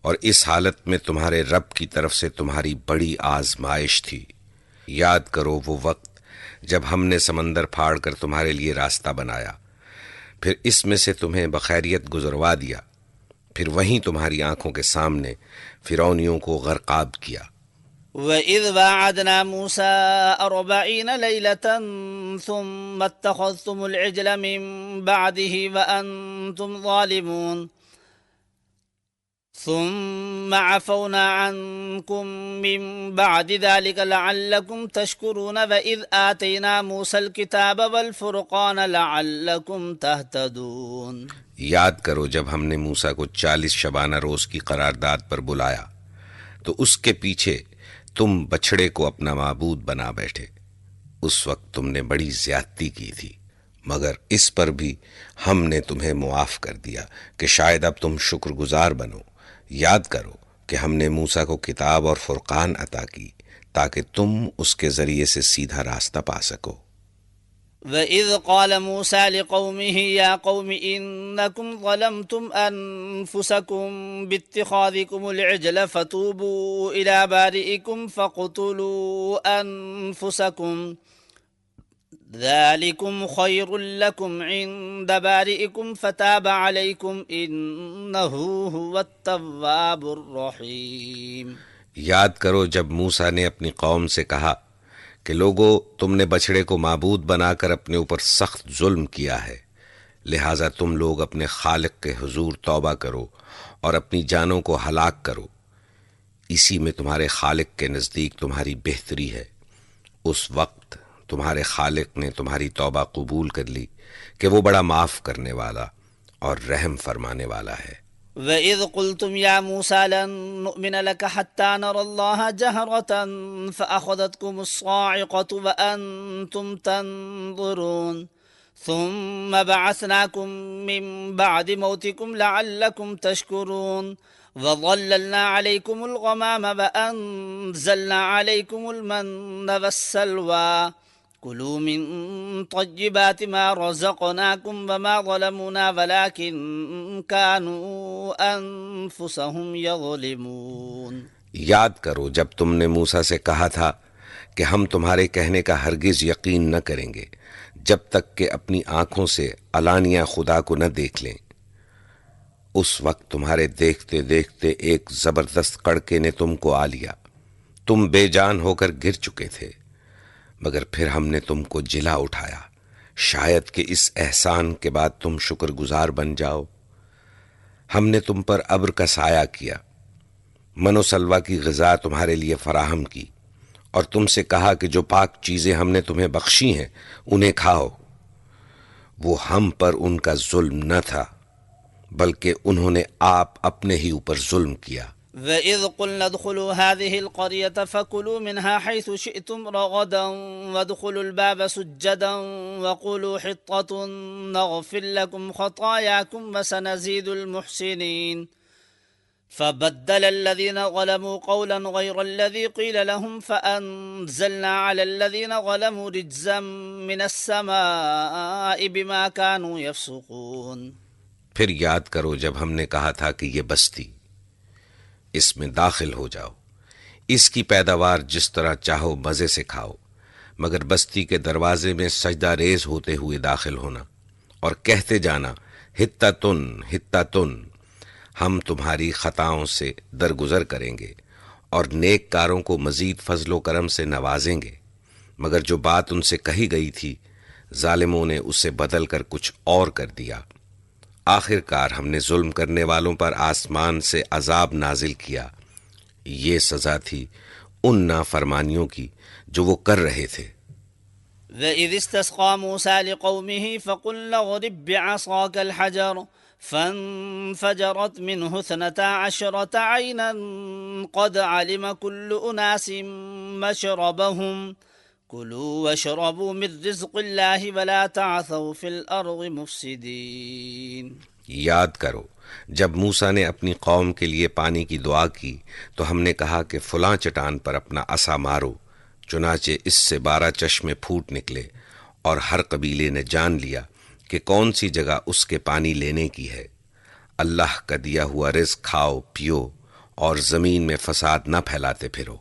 اور اس حالت میں تمہارے رب کی طرف سے تمہاری بڑی آزمائش تھی۔ یاد کرو وہ وقت جب ہم نے سمندر پھاڑ کر تمہارے لیے راستہ بنایا، پھر اس میں سے تمہیں بخیریت گزروا دیا، پھر وہیں تمہاری آنکھوں کے سامنے فرعونیوں کو غرقاب کیا۔ وَإِذْ وَاعَدْنَا مُوسَىٰ 40 لَيْلَةً ثُمَّ اتَّخَذْتُمُ الْعِجْلَ مِن بَعْدِهِ وَأَنْتُمْ ظَالِمُونَ ثُمَّ عَفَوْنَا عَنْكُمْ مِن بَعْدِ ذَلِكَ لَعَلَّكُمْ تَشْكُرُونَ وَإِذْ آتَيْنَا مُوسَى الْكِتَابَ وَالْفُرْقَانَ لَعَلَّكُمْ تَهْتَدُونَ۔ یاد کرو جب ہم نے موسیٰ کو 40 شبانہ روز کی قرارداد پر بلایا تو اس کے پیچھے تم بچھڑے کو اپنا معبود بنا بیٹھے۔ اس وقت تم نے بڑی زیادتی کی تھی، مگر اس پر بھی ہم نے تمہیں معاف کر دیا کہ شاید اب تم شکر گزار بنو۔ یاد کرو کہ ہم نے موسیٰ کو کتاب اور فرقان عطا کی تاکہ تم اس کے ذریعے سے سیدھا راستہ پا سکو۔ وَإِذْ قَالَ مُوسَى لِقَوْمِهِ يَا قَوْمِ إِنَّكُمْ ظَلَمْتُمْ أَنفُسَكُمْ بِاتِّخَاذِكُمُ الْعِجْلَ فَتُوبُوا إِلَى بَارِئِكُمْ فَاقْتُلُوا أَنفُسَكُمْ ذَلِكُمْ خَيْرٌ لَكُمْ عِندَ بَارِئِكُمْ فَتَابَ عَلَيْكُمْ إِنَّهُ هُوَ التَّوَّابُ الرَّحِيمُ۔ یاد کرو جب موسیٰ نے اپنی قوم سے کہا کہ لوگو، تم نے بچھڑے کو معبود بنا کر اپنے اوپر سخت ظلم کیا ہے، لہٰذا تم لوگ اپنے خالق کے حضور توبہ کرو اور اپنی جانوں کو ہلاک کرو، اسی میں تمہارے خالق کے نزدیک تمہاری بہتری ہے۔ اس وقت تمہارے خالق نے تمہاری توبہ قبول کر لی کہ وہ بڑا معاف کرنے والا اور رحم فرمانے والا ہے۔ وَإِذْ قُلْتُمْ يَا مُوسَى لَن نُّؤْمِنَ لَكَ حَتَّى نَرَى اللَّهَ جَهْرَةً فَأَخَذَتْكُمُ الصَّاعِقَةُ وَأَنْتُمْ تَنظُرُونَ ثُمَّ بَعَثْنَاكُمْ مِنْ بَعْدِ مَوْتِكُمْ لَعَلَّكُمْ تَشْكُرُونَ وَظَلَّلْنَا عَلَيْكُمُ الْغَمَامَ وَأَنزَلْنَا عَلَيْكُمُ الْمَنَّ وَالسَّلْوَىٰ كُلُوا مِن طَيِّبَاتِ مَا رَزَقْنَاكُمْ وَمَا ظَلَمُونَا وَلَكِن كَانُوا أَنفُسَهُمْ يَظْلِمُونَ۔ یاد کرو جب تم نے موسیٰ سے کہا تھا کہ ہم تمہارے کہنے کا ہرگز یقین نہ کریں گے جب تک کہ اپنی آنکھوں سے علانیہ خدا کو نہ دیکھ لیں۔ اس وقت تمہارے دیکھتے دیکھتے ایک زبردست کڑکے نے تم کو آ لیا، تم بے جان ہو کر گر چکے تھے، مگر پھر ہم نے تم کو جلا اٹھایا، شاید کہ اس احسان کے بعد تم شکر گزار بن جاؤ۔ ہم نے تم پر ابر کا سایہ کیا، من و سلوہ کی غذا تمہارے لیے فراہم کی، اور تم سے کہا کہ جو پاک چیزیں ہم نے تمہیں بخشی ہیں انہیں کھاؤ۔ وہ ہم پر ان کا ظلم نہ تھا، بلکہ انہوں نے آپ اپنے ہی اوپر ظلم کیا۔ وَإِذْ قُلْنَا ادْخُلُوا هَٰذِهِ الْقَرْيَةَ فَكُلُوا مِنْهَا حَيْثُ شِئْتُمْ رَغَدًا وَادْخُلُوا الْبَابَ سُجَّدًا وَقُولُوا حِطَّةٌ نَّغْفِرْ لَكُمْ خَطَايَاكُمْ وَسَنَزِيدُ الْمُحْسِنِينَ فبدل الذين ظلموا قولا غير الذي قيل لهم فأنزلنا على الذين ظلموا رجزا من السماء بما كانوا يفسقون۔ پھر یاد کرو جب ہم نے کہا تھا کہ یہ بستی، اس میں داخل ہو جاؤ، اس کی پیداوار جس طرح چاہو مزے سے کھاؤ، مگر بستی کے دروازے میں سجدہ ریز ہوتے ہوئے داخل ہونا اور کہتے جانا حتتن حتتن، ہم تمہاری خطاؤں سے درگزر کریں گے اور نیک کاروں کو مزید فضل و کرم سے نوازیں گے۔ مگر جو بات ان سے کہی گئی تھی ظالموں نے اسے بدل کر کچھ اور کر دیا۔ آخر کار ہم نے ظلم کرنے والوں پر آسمان سے عذاب نازل کیا، یہ سزا تھی ان نافرمانیوں کی جو وہ کر رہے تھے۔ وَإِذِ اسْتَسْقَىٰ مُوسَىٰ لِقَوْمِهِ فَقُلْنَا اضْرِب بِّعَصَاكَ الْحَجَرَ فانفجرت منه 12 عينا قد علم كل أناس مشربهم كلوا واشربوا من رزق الله ولا تعثوا في الأرض مفسدين۔ یاد کرو جب موسیٰ نے اپنی قوم کے لیے پانی کی دعا کی تو ہم نے کہا کہ فلاں چٹان پر اپنا عصا مارو، چنانچہ اس سے 12 چشمے پھوٹ نکلے، اور ہر قبیلے نے جان لیا کہ کون سی جگہ اس کے پانی لینے کی ہے۔ اللہ کا دیا ہوا رزق کھاؤ پیو اور زمین میں فساد نہ پھیلاتے پھرو۔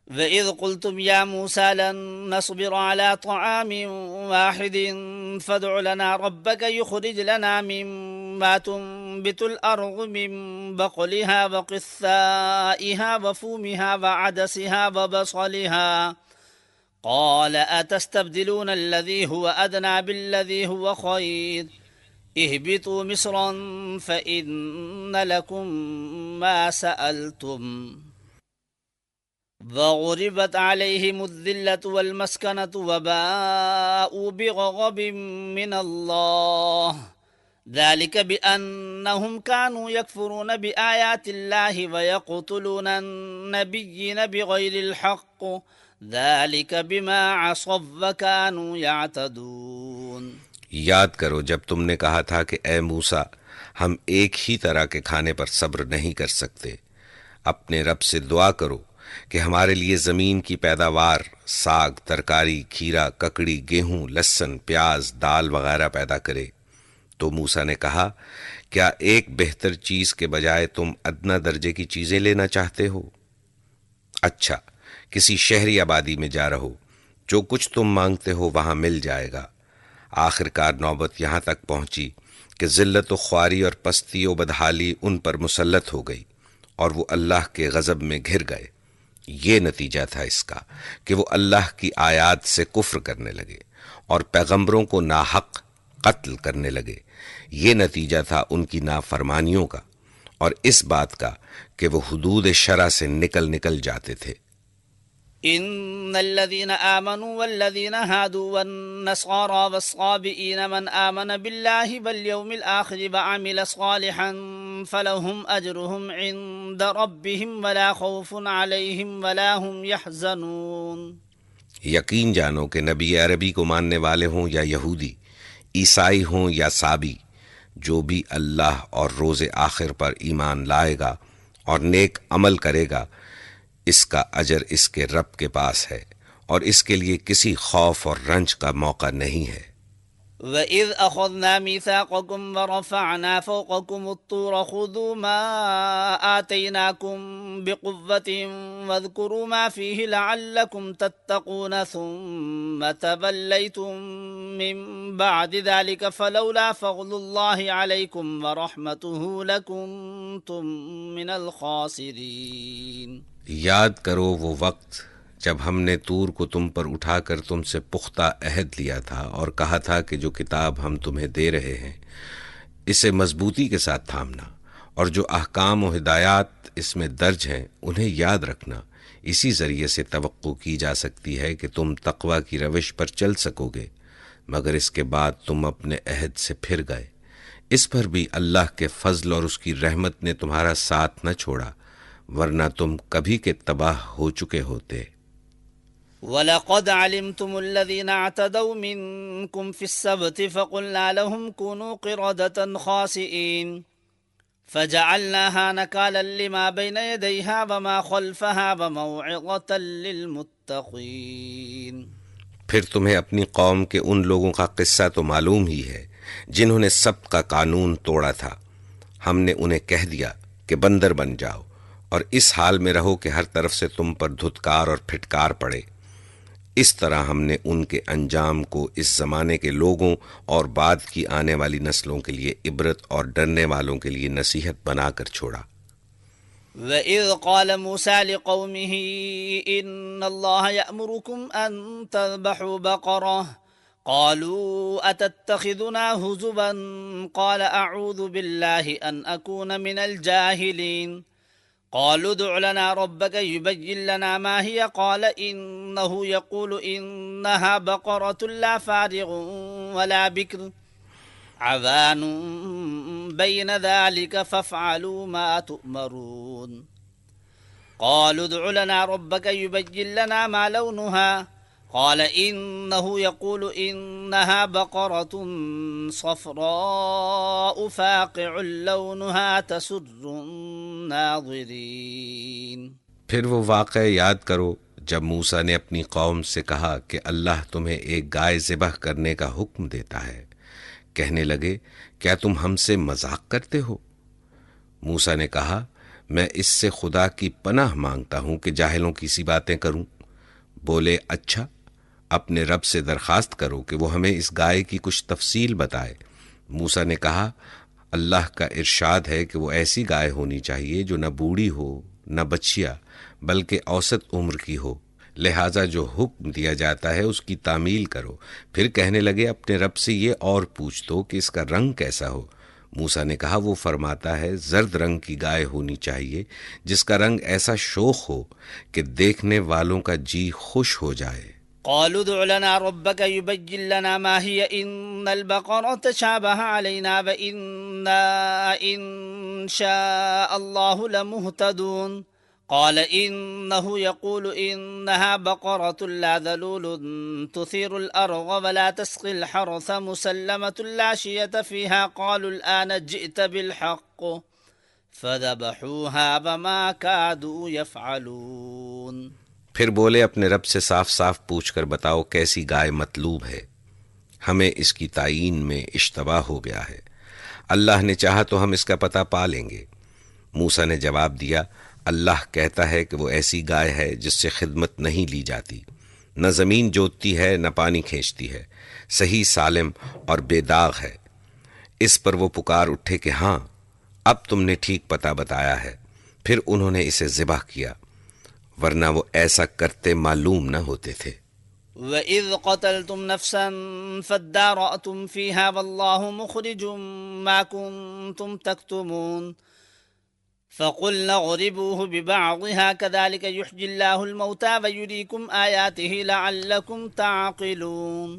وَإِذْ قُلْتُمْ يَا مُوسَىٰ لَن نَّصْبِرَ عَلَىٰ طَعَامٍ وَاحِدٍ فَادْعُ لَنَا رَبَّكَ يُخْرِجْ لَنَا مِمَّا تُنبِتُ الْأَرْضُ مِن بَقْلِهَا وَقِثَّائِهَا وَفُومِهَا وَعَدَسِهَا وَبَصَلِهَا قال أتستبدلون الذي هو أدنى بالذي هو خير اهبطوا مصرا فإن لكم ما سألتم وضربت عليهم الذلة والمسكنة وباءوا بغضب من الله ذلك بأنهم كانوا يكفرون بآيات الله ويقتلون النبيين بغير الحق ذلك بما عصوا وكانوا يعتدون۔ یاد کرو جب تم نے کہا تھا کہ اے موسیٰ ہم ایک ہی طرح کے کھانے پر صبر نہیں کر سکتے، اپنے رب سے دعا کرو کہ ہمارے لیے زمین کی پیداوار، ساگ، ترکاری، کھیرا، ککڑی، گیہوں، لہسن، پیاز، دال وغیرہ پیدا کرے۔ تو موسیٰ نے کہا، کیا ایک بہتر چیز کے بجائے تم ادنا درجے کی چیزیں لینا چاہتے ہو؟ اچھا، کسی شہری آبادی میں جا رہو، جو کچھ تم مانگتے ہو وہاں مل جائے گا۔ آخر کار نوبت یہاں تک پہنچی کہ ذلت و خواری اور پستی و بدحالی ان پر مسلط ہو گئی اور وہ اللہ کے غضب میں گھر گئے۔ یہ نتیجہ تھا اس کا کہ وہ اللہ کی آیات سے کفر کرنے لگے اور پیغمبروں کو ناحق قتل کرنے لگے۔ یہ نتیجہ تھا ان کی نافرمانیوں کا اور اس بات کا کہ وہ حدود شرع سے نکل جاتے تھے۔ إن الذين آمنوا والذين هادوا والنصارى والصابئين من آمن بالله واليوم الآخر وعمل صالحا فلهم أجرهم عند ربهم ولا خوف عليهم ولا هم يحزنون۔ یقین جانو کہ نبی عربی کو ماننے والے ہوں یا یہودی، عیسائی ہوں یا سابی، جو بھی اللہ اور روز آخر پر ایمان لائے گا اور نیک عمل کرے گا، اس کا اجر اس کے رب کے پاس ہے اور اس کے لیے کسی خوف اور رنج کا موقع نہیں ہے۔ وَإِذْ أَخَذْنَا مِيثَاقَكُمْ وَرَفَعْنَا فَوْقَكُمُ الطُّورَ خُذُوا مَا آتَيْنَاكُمْ بِقُوَّةٍ وَاذْكُرُوا مَا فِيهِ لَعَلَّكُمْ تَتَّقُونَ ثُمَّ تَوَلَّيْتُمْ مِنْ بَعْدِ ذَلِكَ فَلَوْلَا فَضْلُ اللَّهِ عَلَيْكُمْ وَرَحْمَتُهُ لَكُنْتُمْ مِنَ الْخَاسِرِينَ۔ یاد کرو وہ وقت جب ہم نے طور کو تم پر اٹھا کر تم سے پختہ عہد لیا تھا اور کہا تھا کہ جو کتاب ہم تمہیں دے رہے ہیں اسے مضبوطی کے ساتھ تھامنا، اور جو احکام و ہدایات اس میں درج ہیں انہیں یاد رکھنا۔ اسی ذریعے سے توقع کی جا سکتی ہے کہ تم تقوی کی روش پر چل سکو گے، مگر اس کے بعد تم اپنے عہد سے پھر گئے۔ اس پر بھی اللہ کے فضل اور اس کی رحمت نے تمہارا ساتھ نہ چھوڑا، ورنہ تم کبھی کے تباہ ہو چکے ہوتے۔ وَلَقَدْ عَلِمْتُمُ الَّذِينَ اعْتَدَوْا مِنْكُمْ فِي السَّبْتِ فَقُلْنَا لَهُمْ كُونُوا قِرَدَةً خَاسِئِينَ فَجَعَلْنَاهَا نَكَالًا لِمَا بَيْنَ يَدَيْهَا وَمَا خَلْفَهَا وَمَوْعِظَةً لِلْمُتَّقِينَ۔ پھر تمہیں اپنی قوم کے ان لوگوں کا قصہ تو معلوم ہی ہے جنہوں نے سبت کا قانون توڑا تھا۔ ہم نے انہیں کہہ دیا کہ بندر بن جاؤ اور اس حال میں رہو کہ ہر طرف سے تم پر دھتکار اور پھٹکار پڑے۔ اس طرح ہم نے ان کے انجام کو اس زمانے کے لوگوں اور بعد کی آنے والی نسلوں کے لیے عبرت اور ڈرنے والوں کے لیے نصیحت بنا کر چھوڑا۔ وَإِذْ قَالَ مُوسَى لِقَوْمِهِ إِنَّ اللَّهَ يَأْمُرُكُمْ أَن تَذْبَحُوا بَقَرَةً قَالُوا أَتَتَّخِذُنَا هُزُوًا قَالَ أَعُوذُ بِاللَّهِ أَنْ أَكُونَ مِنَ الْجَاهِلِينَ قالوا ادع لنا ربك يبين لنا ما هي قال إنه يقول إنها بقرة لا فارغ ولا بكر عوان بين ذلك فافعلوا ما تؤمرون قالوا ادع لنا ربك يبين لنا ما لونها قال إنه يقول إنها بقرة صفراء فاقع لونها تسر الناظرين۔ پھر وہ واقعہ یاد کرو جب موسیٰ نے اپنی قوم سے کہا کہ اللہ تمہیں ایک گائے ذبح کرنے کا حکم دیتا ہے۔ کہنے لگے، کیا تم ہم سے مذاق کرتے ہو؟ موسیٰ نے کہا، میں اس سے خدا کی پناہ مانگتا ہوں کہ جاہلوں کی سی باتیں کروں۔ بولے، اچھا، اپنے رب سے درخواست کرو کہ وہ ہمیں اس گائے کی کچھ تفصیل بتائے۔ موسیٰ نے کہا، اللہ کا ارشاد ہے کہ وہ ایسی گائے ہونی چاہیے جو نہ بوڑھی ہو نہ بچیا بلکہ اوسط عمر کی ہو، لہٰذا جو حکم دیا جاتا ہے اس کی تعمیل کرو۔ پھر کہنے لگے، اپنے رب سے یہ اور پوچھ دو کہ اس کا رنگ کیسا ہو۔ موسیٰ نے کہا، وہ فرماتا ہے زرد رنگ کی گائے ہونی چاہیے جس کا رنگ ایسا شوخ ہو کہ دیکھنے والوں کا جی خوش ہو جائے۔ قالوا ادع لنا ربك يبين لنا ما هي إن البقرة تشابه علينا وإنا إن شاء الله لمهتدون قال إنه يقول إنها بقرة لا ذلول تثير الأرض ولا تسقي الحرث مسلمة لا شية فيها قالوا الآن جئت بالحق فذبحوها وما كادوا يفعلون۔ تعقلون۔ پھر بولے اپنے رب سے صاف صاف پوچھ کر بتاؤ کیسی گائے مطلوب ہے، ہمیں اس کی تعین میں اشتباہ ہو گیا ہے، اللہ نے چاہا تو ہم اس کا پتہ پا لیں گے۔ موسیٰ نے جواب دیا اللہ کہتا ہے کہ وہ ایسی گائے ہے جس سے خدمت نہیں لی جاتی، نہ زمین جوتتی ہے نہ پانی کھینچتی ہے، صحیح سالم اور بے داغ ہے۔ اس پر وہ پکار اٹھے کہ ہاں اب تم نے ٹھیک پتہ بتایا ہے، پھر انہوں نے اسے ذبح کیا، ورنہ وہ ایسا کرتے معلوم نہ ہوتے تھے۔ وَإِذْ قَتَلْتُمْ نَفْسًا فَادَّارَأْتُمْ فِيهَا وَاللَّهُ مُخْرِجٌ مَا كُنْتُمْ تَكْتُمُونَ فَقُلْنَا اضْرِبُوهُ بِبَعْضِهَا كَذَلِكَ يُحْيِي اللَّهُ الْمَوْتَى وَيُرِيكُمْ آيَاتِهِ لَعَلَّكُمْ تَعْقِلُونَ۔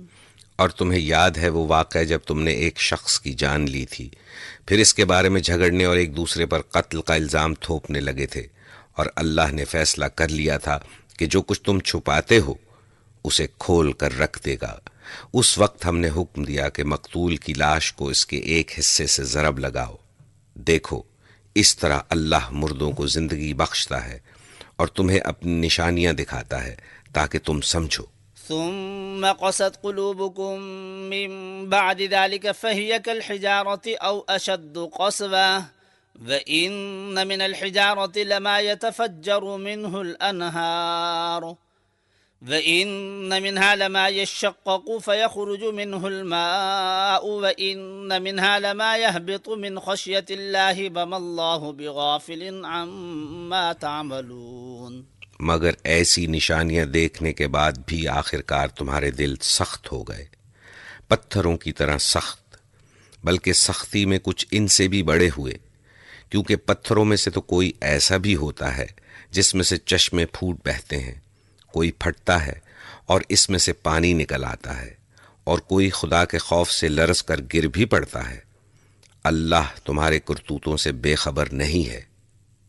اور تمہیں یاد ہے وہ واقعہ جب تم نے ایک شخص کی جان لی تھی، پھر اس کے بارے میں جھگڑنے اور ایک دوسرے پر قتل کا الزام تھوپنے لگے تھے، اور اللہ نے فیصلہ کر لیا تھا کہ جو کچھ تم چھپاتے ہو اسے کھول کر رکھ دے گا۔ اس وقت ہم نے حکم دیا کہ مقتول کی لاش کو اس کے ایک حصے سے ضرب لگاؤ، دیکھو اس طرح اللہ مردوں کو زندگی بخشتا ہے اور تمہیں اپنی نشانیاں دکھاتا ہے تاکہ تم سمجھو۔ ثم قست قلوبكم من بعد ذلك فهي كالحجارة أو أشد قسوة وإن من الحجارة لما يتفجر منه الأنهار وإن منها لما يشقق فيخرج منه الماء وإن منها لما يهبط من خشية الله وما الله بغافل عما تعملون۔ مگر ایسی نشانیاں دیکھنے کے بعد بھی آخرکار تمہارے دل سخت ہو گئے، پتھروں کی طرح سخت، بلکہ سختی میں کچھ ان سے بھی بڑے ہوئے، کیونکہ پتھروں میں سے تو کوئی ایسا بھی ہوتا ہے جس میں سے چشمے پھوٹ بہتے ہیں، کوئی پھٹتا ہے اور اس میں سے پانی نکل آتا ہے، اور کوئی خدا کے خوف سے لرز کر گر بھی پڑتا ہے۔ اللہ تمہارے کرتوتوں سے بے خبر نہیں ہے۔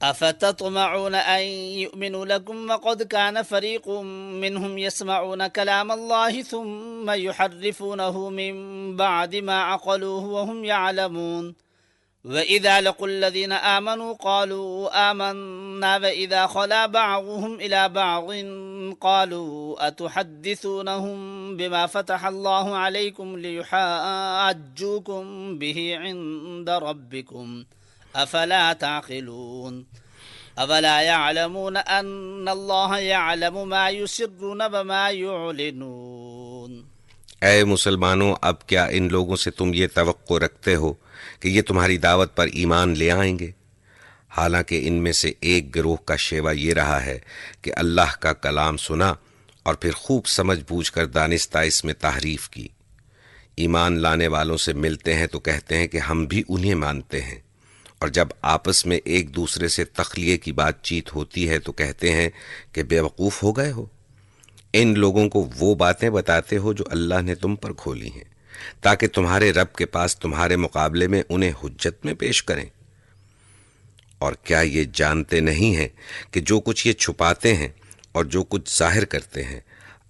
أفتطمعون أن يؤمنوا لكم وقد كان فريق منهم يسمعون كلام الله ثم يحرفونه من بعد ما عقلوه وهم يعلمون وإذا لقوا الذين آمنوا قالوا آمنا وإذا خلا بعضهم إلى بعض قالوا أتحدثونهم بما فتح الله عليكم ليحاجوكم به عند ربكم افلا تعقلون اولا يعلمون ان الله يعلم ما يسرون وما يعلنون۔ اے مسلمانوں، اب کیا ان لوگوں سے تم یہ توقع رکھتے ہو کہ یہ تمہاری دعوت پر ایمان لے آئیں گے؟ حالانکہ ان میں سے ایک گروہ کا شیوہ یہ رہا ہے کہ اللہ کا کلام سنا اور پھر خوب سمجھ بوجھ کر دانستہ اس میں تحریف کی۔ ایمان لانے والوں سے ملتے ہیں تو کہتے ہیں کہ ہم بھی انہیں مانتے ہیں، اور جب آپس میں ایک دوسرے سے تخلیے کی بات چیت ہوتی ہے تو کہتے ہیں کہ بے وقوف ہو گئے ہو، ان لوگوں کو وہ باتیں بتاتے ہو جو اللہ نے تم پر کھولی ہیں تاکہ تمہارے رب کے پاس تمہارے مقابلے میں انہیں حجت میں پیش کریں۔ اور کیا یہ جانتے نہیں ہیں کہ جو کچھ یہ چھپاتے ہیں اور جو کچھ ظاہر کرتے ہیں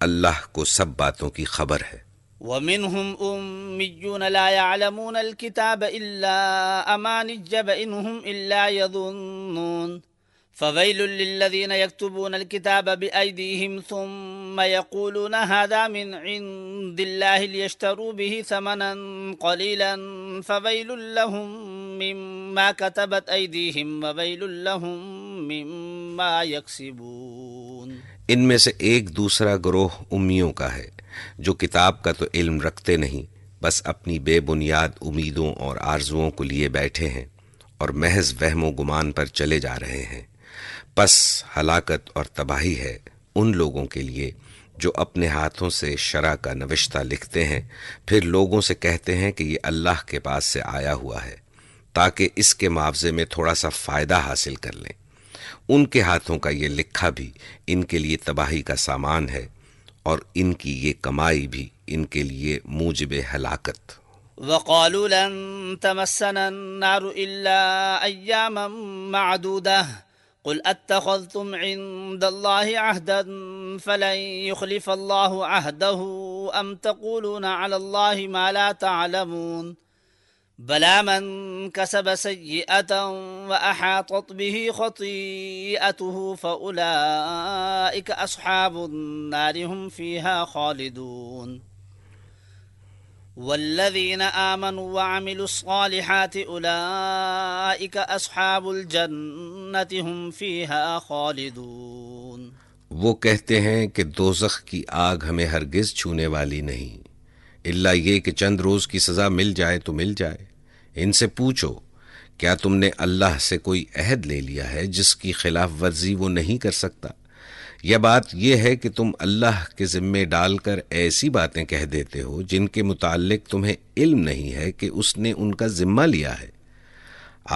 اللہ کو سب باتوں کی خبر ہے۔ ومنهم أميون لا يعلمون الكتاب إلا أماني وإنهم إلا يظنون فويل للذين يكتبون الكتاب بأيديهم ثم يقولون هذا من عند الله ليشتروا به ثمنا قليلا فويل لهم مما كتبت أيديهم وويل لهم مما يكسبون۔ ان میں سے ایک دوسرا گروہ امیوں کا ہے جو کتاب کا تو علم رکھتے نہیں، بس اپنی بے بنیاد امیدوں اور آرزوؤں کو لیے بیٹھے ہیں اور محض وہم و گمان پر چلے جا رہے ہیں۔ پس ہلاکت اور تباہی ہے ان لوگوں کے لیے جو اپنے ہاتھوں سے شرع کا نوشتہ لکھتے ہیں، پھر لوگوں سے کہتے ہیں کہ یہ اللہ کے پاس سے آیا ہوا ہے تاکہ اس کے معاوضے میں تھوڑا سا فائدہ حاصل کر لیں۔ ان کے ہاتھوں کا یہ لکھا بھی ان کے لیے تباہی کا سامان ہے، اور ان کی یہ کمائی بھی ان کے لیے موجب ہلاکت۔ وقالوا لن تمسنا النار إلا أياما معدودة قل اتخذتم عند الله عهدا فلن يخلف الله عهده أم تقولون على الله ما لا تعلمون بلى من كسب سيئة وأحاطت به خطيئته فأولئك أصحاب النار هم فيها خالدون والذين آمنوا وعملوا الصالحات أولئك أصحاب الجنة هم فيها خالدون۔ وہ کہتے ہیں کہ دوزخ کی آگ ہمیں ہرگز چھونے والی نہیں، الا یہ کہ چند روز کی سزا مل جائے تو مل جائے۔ ان سے پوچھو کیا تم نے اللہ سے کوئی عہد لے لیا ہے جس کی خلاف ورزی وہ نہیں کر سکتا؟ یا بات یہ ہے کہ تم اللہ کے ذمے ڈال کر ایسی باتیں کہہ دیتے ہو جن کے متعلق تمہیں علم نہیں ہے کہ اس نے ان کا ذمہ لیا ہے۔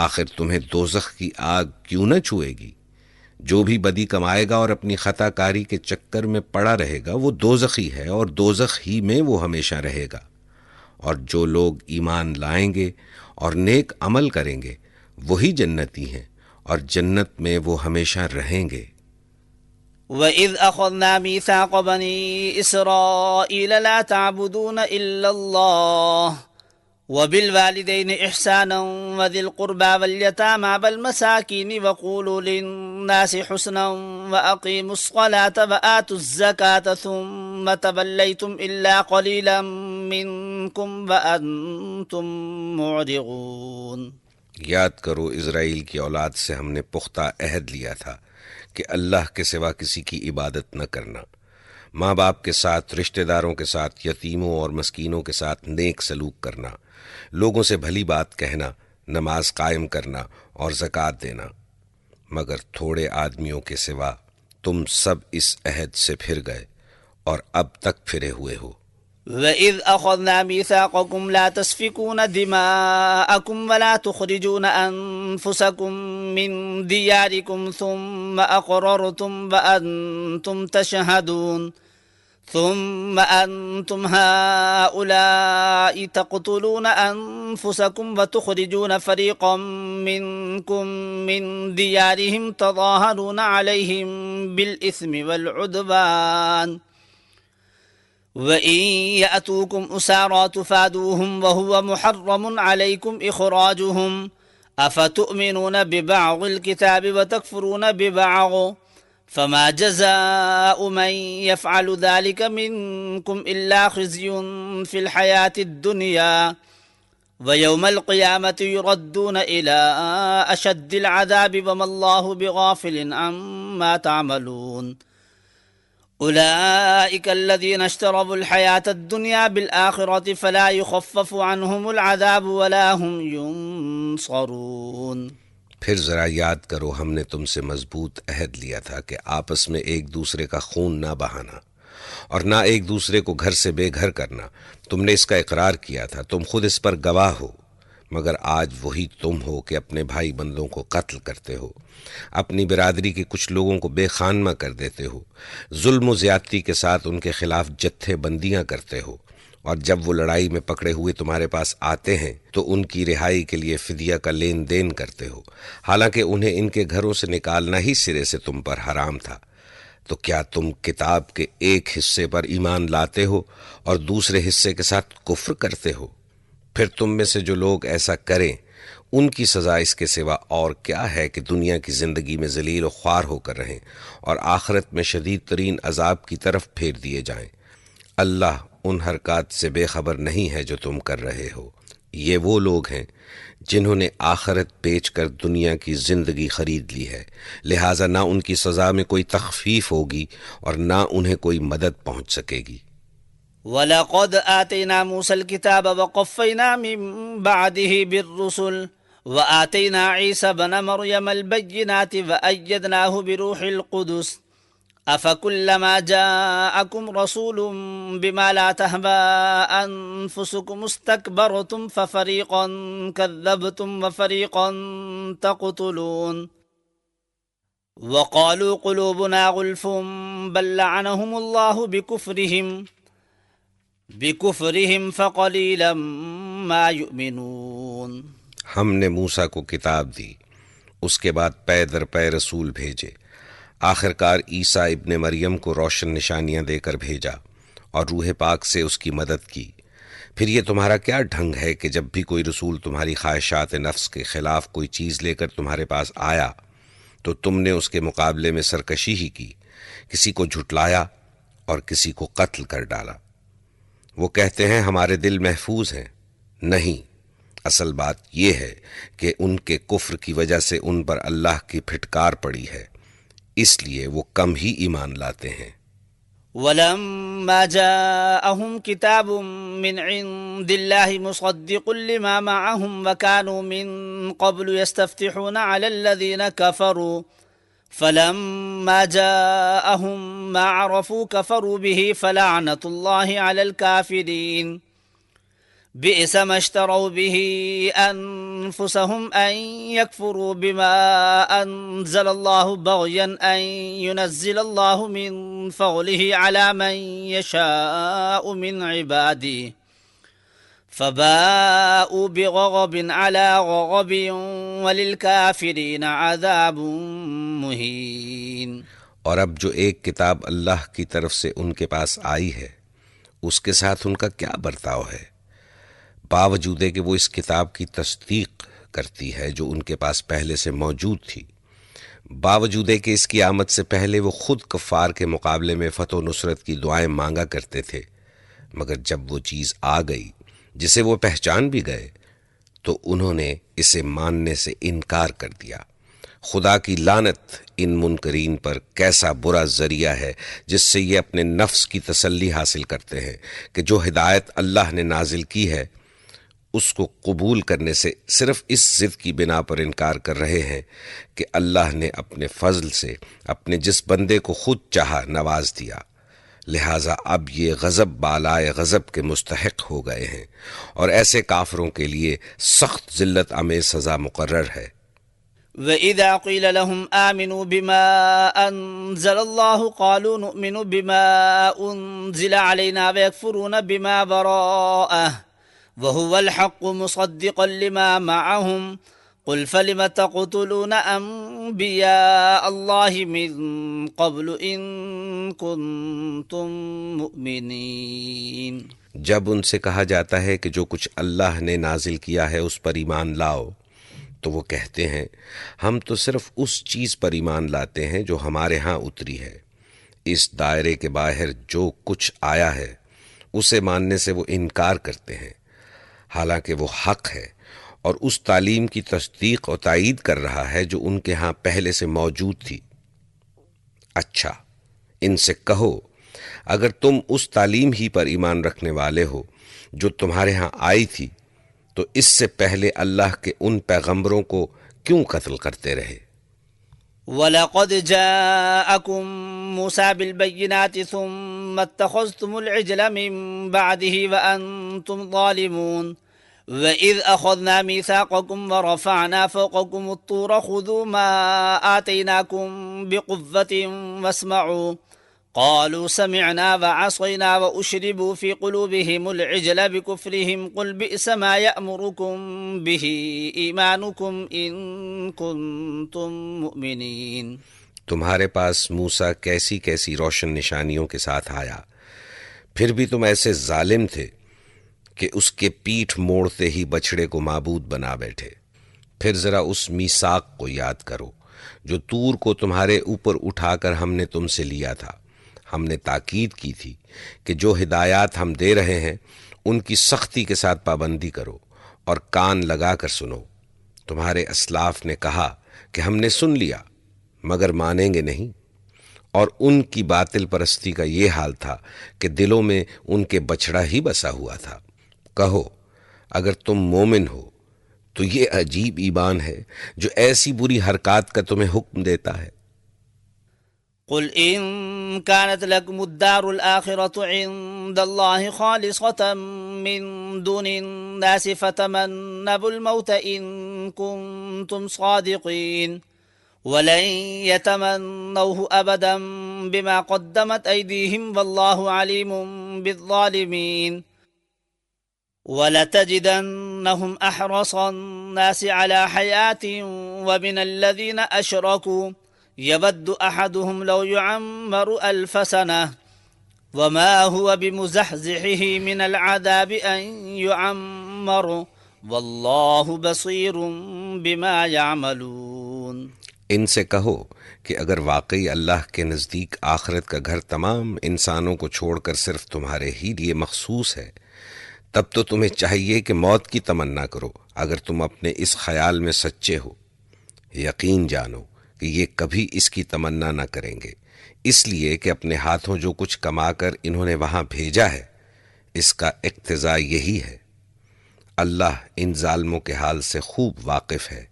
آخر تمہیں دوزخ کی آگ کیوں نہ چھوئے گی؟ جو بھی بدی کمائے گا اور اپنی خطا کاری کے چکر میں پڑا رہے گا وہ دوزخی ہے اور دوزخ ہی میں وہ ہمیشہ رہے گا، اور جو لوگ ایمان لائیں گے اور نیک عمل کریں گے وہی جنتی ہیں اور جنت میں وہ ہمیشہ رہیں گے۔ وَإِذْ أَخَذْنَا مِيثَاقَ بَنِي إِسْرَائِيلَ لَا تَعْبُدُونَ إِلَّا اللَّهَ وَبِالْوَالِدَيْنِ إِحْسَانًا وَذِي الْقُرْبَى وَالْيَتَامَى وَالْمَسَاكِينِ وَقُولُوا لِلنَّاسِ حُسْنًا وَأَقِيمُوا الصَّلَاةَ وَآتُوا الزَّكَاةَ ثُمَّ تَوَلَّيْتُمْ إِلَّا قَلِيلًا مِّنكُمْ وَأَنتُم مُّعْرِضُونَ۔ یاد کرو اسرائیل کی اولاد سے ہم نے پختہ عہد لیا تھا کہ اللہ کے سوا کسی کی عبادت نہ کرنا، ماں باپ کے ساتھ، رشتہ داروں کے ساتھ، یتیموں اور مسکینوں کے ساتھ نیک سلوک کرنا، لوگوں سے بھلی بات کہنا، نماز قائم کرنا اور زکوٰۃ دینا، مگر تھوڑے آدمیوں کے سوا تم سب اس عہد سے پھر گئے اور اب تک پھرے ہوئے ہو۔ وَإِذْ أَخَذْنَا مِيثَاقَكُمْ لَا تَسْفِكُونَ دِمَاءَكُمْ وَلَا تُخْرِجُونَ أَنفُسَكُمْ مِنْ دِيَارِكُمْ ثُمَّ أَقْرَرْتُمْ وَأَنْتُمْ تَشْهَدُونَ ثم أنتم هؤلاء تقتلون أنفسكم وتخرجون فريقا منكم من ديارهم تظاهرون عليهم بالإثم والعدوان وإن يأتوكم أسارى تفادوهم وهو محرم عليكم إخراجهم أفتؤمنون ببعض الكتاب وتكفرون ببعض فما جزاء من يفعل ذلك منكم إلا خزي في الحياة الدنيا ويوم القيامة يردون إلى أشد العذاب وما الله بغافل عما تعملون أولئك الذين اشتروا الحياة الدنيا بالآخرة فلا يخفف عنهم العذاب ولا هم ينصرون۔ پھر ذرا یاد کرو ہم نے تم سے مضبوط عہد لیا تھا کہ آپس میں ایک دوسرے کا خون نہ بہانا اور نہ ایک دوسرے کو گھر سے بے گھر کرنا۔ تم نے اس کا اقرار کیا تھا، تم خود اس پر گواہ ہو، مگر آج وہی تم ہو کہ اپنے بھائی بندوں کو قتل کرتے ہو، اپنی برادری کے کچھ لوگوں کو بے خانمہ کر دیتے ہو، ظلم و زیادتی کے ساتھ ان کے خلاف جتھے بندیاں کرتے ہو، اور جب وہ لڑائی میں پکڑے ہوئے تمہارے پاس آتے ہیں تو ان کی رہائی کے لیے فدیہ کا لین دین کرتے ہو، حالانکہ انہیں ان کے گھروں سے نکالنا ہی سرے سے تم پر حرام تھا۔ تو کیا تم کتاب کے ایک حصے پر ایمان لاتے ہو اور دوسرے حصے کے ساتھ کفر کرتے ہو؟ پھر تم میں سے جو لوگ ایسا کریں ان کی سزا اس کے سوا اور کیا ہے کہ دنیا کی زندگی میں ذلیل و خوار ہو کر رہیں اور آخرت میں شدید ترین عذاب کی طرف پھیر دیے جائیں۔ اللہ ان حرکات سے بے خبر نہیں ہے جو تم کر رہے ہو۔ یہ وہ لوگ ہیں جنہوں نے آخرت بیچ کر دنیا کی زندگی خرید لی ہے، لہٰذا نہ ان کی سزا میں کوئی تخفیف ہوگی اور نہ انہیں کوئی مدد پہنچ سکے گی۔ وَلَقَدْ آتَيْنَا مُوسَى الْكِتَابَ وَقَفَّيْنَا مِن بَعْدِهِ بِالرُّسُلِ وَآتَيْنَا عِيسَى ابْنَ مَرْيَمَ الْبَيِّنَاتِ وَأَيَّدْنَاهُ بِرُوحِ الْقُدُسِ أَفَكُلَّمَا جَاءَكُمْ رَسُولٌ بِمَا لَا تَهْوَىٰ أَنفُسُكُمُ اسْتَكْبَرْتُمْ فَفَرِيقًا كَذَّبْتُمْ وَفَرِيقًا تَقْتُلُونَ وَقَالُوا قُلُوبُنَا غُلْفٌ بَل لَّعَنَهُمُ اللَّهُ بِكُفْرِهِمْ فَقَلِيلًا مَا يُؤْمِنُونَ۔ ہم نے موسیٰ کو کتاب دی، اس کے بعد پے در پے رسول بھیجے، آخرکار عیسیٰ ابن مریم کو روشن نشانیاں دے کر بھیجا اور روح پاک سے اس کی مدد کی، پھر یہ تمہارا کیا ڈھنگ ہے کہ جب بھی کوئی رسول تمہاری خواہشات نفس کے خلاف کوئی چیز لے کر تمہارے پاس آیا تو تم نے اس کے مقابلے میں سرکشی ہی کی، کسی کو جھٹلایا اور کسی کو قتل کر ڈالا۔ وہ کہتے ہیں ہمارے دل محفوظ ہیں، نہیں، اصل بات یہ ہے کہ ان کے کفر کی وجہ سے ان پر اللہ کی پھٹکار پڑی ہے، اس لیے وہ کم ہی ایمان لاتے ہیں۔ ولما جاءهم كتاب من عند الله مصدق لما معهم وكانوا من قبل يستفتحون على الذين كفروا فلما جاءهم ما عرفوا كفروا به فلعنة الله على الكافرين بئس ما اشتروا به أنفسهم أن يكفروا بما أنزل الله بغيا أن ينزل الله من فضله على من يشاء من عباده فباءوا بغضب على غضب وللكافرين عذاب مهين۔ اور اب جو ایک کتاب اللہ کی طرف سے ان کے پاس آئی ہے، اس کے ساتھ ان کا کیا برتاؤ ہے؟ باوجود کہ وہ اس کتاب کی تصدیق کرتی ہے جو ان کے پاس پہلے سے موجود تھی، باوجود کہ اس کی آمد سے پہلے وہ خود کفار کے مقابلے میں فتح و نصرت کی دعائیں مانگا کرتے تھے، مگر جب وہ چیز آ گئی جسے وہ پہچان بھی گئے تو انہوں نے اسے ماننے سے انکار کر دیا۔ خدا کی لعنت ان منکرین پر، کیسا برا ذریعہ ہے جس سے یہ اپنے نفس کی تسلی حاصل کرتے ہیں کہ جو ہدایت اللہ نے نازل کی ہے اس کو قبول کرنے سے صرف اس ضد کی بنا پر انکار کر رہے ہیں کہ اللہ نے اپنے فضل سے اپنے جس بندے کو خود چاہا نواز دیا، لہٰذا اب یہ غضب بالائے غضب کے مستحق ہو گئے ہیں، اور ایسے کافروں کے لیے سخت ذلت آمیز سزا مقرر ہے۔ وَإِذَا قِيلَ لَهُمْ آمِنُوا بِمَا أَنزَلَ اللَّهُ قَالُوا نُؤْمِنُ بِمَا أُنزِلَ عَلَيْنَا وَيَكْفُرُونَ بِمَا وَرَاءَهُ وَهُوَ الْحَقُّ مُصَدِّقًا لِمَا مَعَهُمْ قُلْ فَلِمَ تَقْتُلُونَ أَنبِيَاءَ اللَّهِ مِن قَبْلُ إِن كُنتُم مُؤْمِنِينَ۔ جب ان سے کہا جاتا ہے کہ جو کچھ اللہ نے نازل کیا ہے اس پر ایمان لاؤ، تو وہ کہتے ہیں ہم تو صرف اس چیز پر ایمان لاتے ہیں جو ہمارے ہاں اتری ہے، اس دائرے کے باہر جو کچھ آیا ہے اسے ماننے سے وہ انکار کرتے ہیں، حالانکہ وہ حق ہے، اور اس تعلیم کی تصدیق و تائید کر رہا ہے جو ان کے ہاں پہلے سے موجود تھی۔ اچھا، ان سے کہو اگر تم اس تعلیم ہی پر ایمان رکھنے والے ہو جو تمہارے ہاں آئی تھی تو اس سے پہلے اللہ کے ان پیغمبروں کو کیوں قتل کرتے رہے؟ وَلَقَدْ جَاءَكُم مُوسَىٰ بِالْبَيِّنَاتِ ثُمَّ اتَّخَذْتُمُ الْعِجْلَ مِن بَعْدِهِ وَأَنتُمْ ظَالِمُونَ وَإِذْ أَخَذْنَا مِيثَاقَكُمْ وَرَفَعْنَا فَوْقَكُمُ الطُّورَ خُذُوا مَا آتَيْنَاكُمْ بِقُوَّةٍ وَاسْمَعُوا قالوا سمعنا وعصينا وأشربوا في قلوبهم العجل بكفرهم قل بئس ما يأمركم به إيمانكم إن كنتم مؤمنين۔ تمہارے پاس موسیٰ کیسی کیسی روشن نشانیوں کے ساتھ آیا، پھر بھی تم ایسے ظالم تھے کہ اس کے پیٹھ موڑتے ہی بچھڑے کو معبود بنا بیٹھے۔ پھر ذرا اس میثاق کو یاد کرو جو طور کو تمہارے اوپر اٹھا کر ہم نے تم سے لیا تھا۔ ہم نے تاکید کی تھی کہ جو ہدایات ہم دے رہے ہیں ان کی سختی کے ساتھ پابندی کرو اور کان لگا کر سنو۔ تمہارے اسلاف نے کہا کہ ہم نے سن لیا مگر مانیں گے نہیں، اور ان کی باطل پرستی کا یہ حال تھا کہ دلوں میں ان کے بچھڑا ہی بسا ہوا تھا۔ کہو اگر تم مومن ہو تو یہ عجیب ایمان ہے جو ایسی بری حرکات کا تمہیں حکم دیتا ہے۔ قل إن كانت لكم الدار الآخرة عند الله خالصة من دون الناس فتمنوا الموت إن كنتم صادقين ولن يتمنوه أبدا بما قدمت أيديهم والله عليم بالظالمين ولتجدنهم أحرص الناس على حياة ومن الذين أشركوا يود أحدهم لو يعمر 1000 سنة وما هو بمزحزحه من العذاب أن يعمر والله بصير بما يعملون۔ ان سے کہو کہ اگر واقعی اللہ کے نزدیک آخرت کا گھر تمام انسانوں کو چھوڑ کر صرف تمہارے ہی لیے مخصوص ہے، تب تو تمہیں چاہیے کہ موت کی تمنا کرو اگر تم اپنے اس خیال میں سچے ہو۔ یقین جانو کہ یہ کبھی اس کی تمنا نہ کریں گے، اس لیے کہ اپنے ہاتھوں جو کچھ کما کر انہوں نے وہاں بھیجا ہے اس کا اقتضا یہی ہے۔ اللہ ان ظالموں کے حال سے خوب واقف ہے۔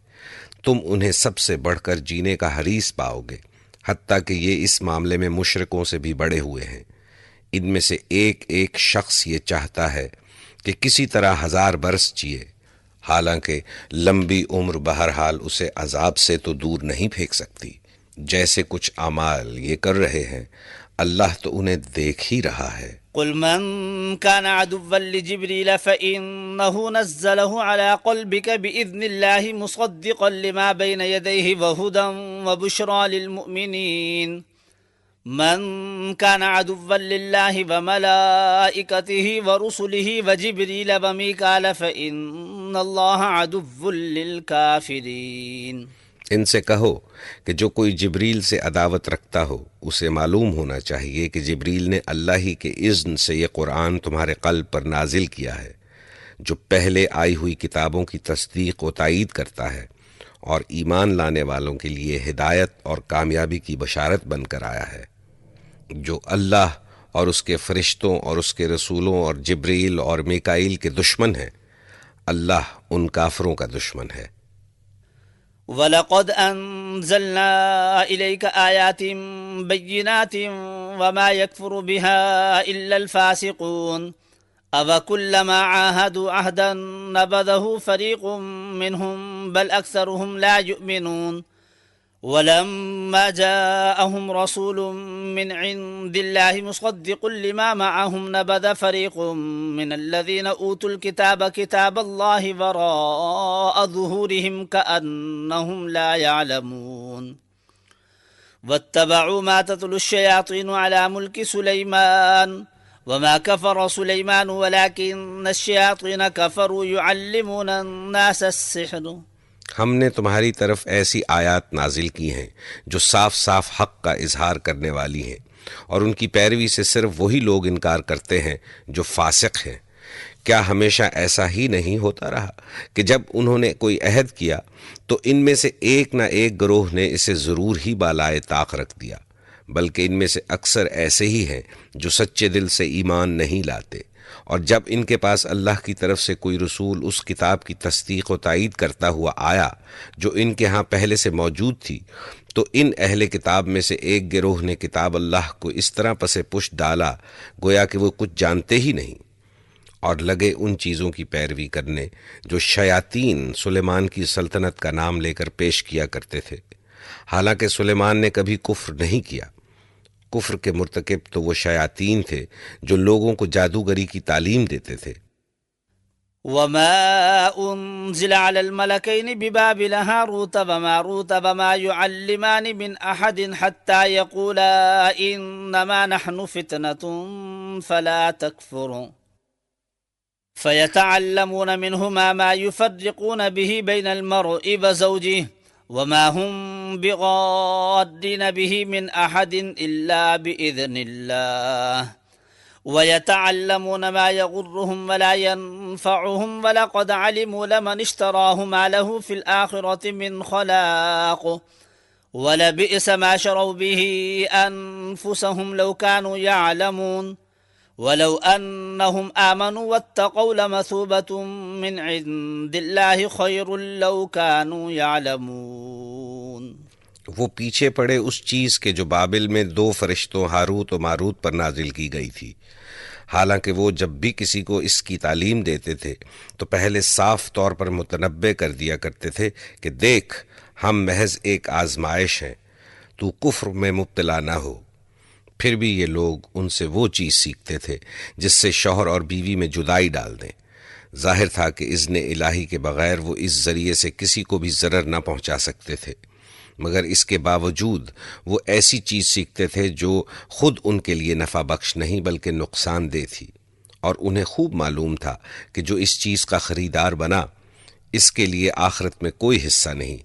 تم انہیں سب سے بڑھ کر جینے کا حریص پاؤ گے، حتیٰ کہ یہ اس معاملے میں مشرکوں سے بھی بڑے ہوئے ہیں۔ ان میں سے ایک ایک شخص یہ چاہتا ہے کہ کسی طرح 1000 برس جیے، حالانکہ لمبی عمر بہرحال اسے عذاب سے تو دور نہیں پھینک سکتی۔ جیسے کچھ اعمال یہ کر رہے ہیں اللہ تو انہیں دیکھ ہی رہا ہے۔ قل من كان عدوا لجبريل فإنه نزله على قلبك بإذن الله مصدقا لما بين يديه وهدى وبشرى للمؤمنين من كان عدوا لله وملائكته ورسله وجبريل وميكال فإن الله عدو للكافرين۔ ان سے کہو کہ جو کوئی جبریل سے عداوت رکھتا ہو اسے معلوم ہونا چاہیے کہ جبریل نے اللہ ہی کے اذن سے یہ قرآن تمہارے قلب پر نازل کیا ہے، جو پہلے آئی ہوئی کتابوں کی تصدیق و تائید کرتا ہے اور ایمان لانے والوں کے لیے ہدایت اور کامیابی کی بشارت بن کر آیا ہے۔ جو اللہ اور اس کے فرشتوں اور اس کے رسولوں اور جبریل اور میکائیل کے دشمن ہیں، اللہ ان کافروں کا دشمن ہے۔ وَلَقَدْ أَنزَلْنَا إِلَيْكَ آيَاتٍ بَيِّنَاتٍ وَمَا يَكْفُرُ بِهَا إِلَّا الْفَاسِقُونَ أَوَكُلَّمَا عَاهَدُوا عَهْدًا نَبَذَهُ فَرِيقٌ مِّنْهُمْ بَلْ أَكْثَرُهُمْ لَا يُؤْمِنُونَ وَلَمَّا جَاءَهُمْ رَسُولٌ مِّنْ عِندِ اللَّهِ مُصَدِّقٌ لِّمَا مَعَهُمْ نَبَذَ فَرِيقٌ مِّنَ الَّذِينَ أُوتُوا الْكِتَابَ كِتَابَ اللَّهِ وَرَاءَ ظُهُورِهِمْ كَأَنَّهُمْ لَا يَعْلَمُونَ وَاتَّبَعُوا مَا تَتْلُو الشَّيَاطِينُ عَلَى مُلْكِ سُلَيْمَانَ وَمَا كَفَرَ سُلَيْمَانُ وَلَكِنَّ الشَّيَاطِينَ كَفَرُوا يُعَلِّمُونَ النَّاسَ السِّحْرَ۔ ہم نے تمہاری طرف ایسی آیات نازل کی ہیں جو صاف صاف حق کا اظہار کرنے والی ہیں، اور ان کی پیروی سے صرف وہی لوگ انکار کرتے ہیں جو فاسق ہیں۔ کیا ہمیشہ ایسا ہی نہیں ہوتا رہا کہ جب انہوں نے کوئی عہد کیا تو ان میں سے ایک نہ ایک گروہ نے اسے ضرور ہی بالائے طاق رکھ دیا، بلکہ ان میں سے اکثر ایسے ہی ہیں جو سچے دل سے ایمان نہیں لاتے، اور جب ان کے پاس اللہ کی طرف سے کوئی رسول اس کتاب کی تصدیق و تائید کرتا ہوا آیا جو ان کے ہاں پہلے سے موجود تھی، تو ان اہل کتاب میں سے ایک گروہ نے کتاب اللہ کو اس طرح پس پشت ڈالا گویا کہ وہ کچھ جانتے ہی نہیں، اور لگے ان چیزوں کی پیروی کرنے جو شیاطین سلیمان کی سلطنت کا نام لے کر پیش کیا کرتے تھے، حالانکہ سلیمان نے کبھی کفر نہیں کیا۔ کفر کے مرتکب تو وہ شیاطین تھے جو لوگوں کو جادوگری کی تعلیم دیتے تھے۔ وَمَا أُنزِلَ عَلَى الْمَلَكَيْنِ بِبَابِلَ هَارُوتَ وَمَارُوتَ وَمَا يُعَلِّمَانِ مِنْ أَحَدٍ حَتَّى يَقُولَا إِنَّمَا نَحْنُ فِتْنَةٌ فَلَا تَكْفُرْ فَيَتَعَلَّمُونَ مِنْهُمَا مَا يُفَرِّقُونَ بِهِ بَيْنَ الْمَرْءِ وَزَوْجِهِ وما هم بغادين به من أحد إلا بإذن الله ويتعلمون ما يغرهم ولا ينفعهم ولقد علموا لمن اشتراه ما له في الآخرة من خلاق ولبئس ما شروا به أنفسهم لو كانوا يعلمون ولو أنهم آمنوا واتقوا لمثوبة من عند الله خير لو كانوا يعلمون۔ وہ پیچھے پڑے اس چیز کے جو بابل میں 2 فرشتوں ہاروت و ماروت پر نازل کی گئی تھی، حالانکہ وہ جب بھی کسی کو اس کی تعلیم دیتے تھے تو پہلے صاف طور پر متنبع کر دیا کرتے تھے کہ دیکھ ہم محض ایک آزمائش ہیں، تو کفر میں مبتلا نہ ہو۔ پھر بھی یہ لوگ ان سے وہ چیز سیکھتے تھے جس سے شوہر اور بیوی میں جدائی ڈال دیں۔ ظاہر تھا کہ اذن الہی کے بغیر وہ اس ذریعے سے کسی کو بھی ضرر نہ پہنچا سکتے تھے۔ مگر اس کے باوجود وہ ایسی چیز سیکھتے تھے جو خود ان کے لیے نفع بخش نہیں بلکہ نقصان دہ تھی، اور انہیں خوب معلوم تھا کہ جو اس چیز کا خریدار بنا اس کے لیے آخرت میں کوئی حصہ نہیں۔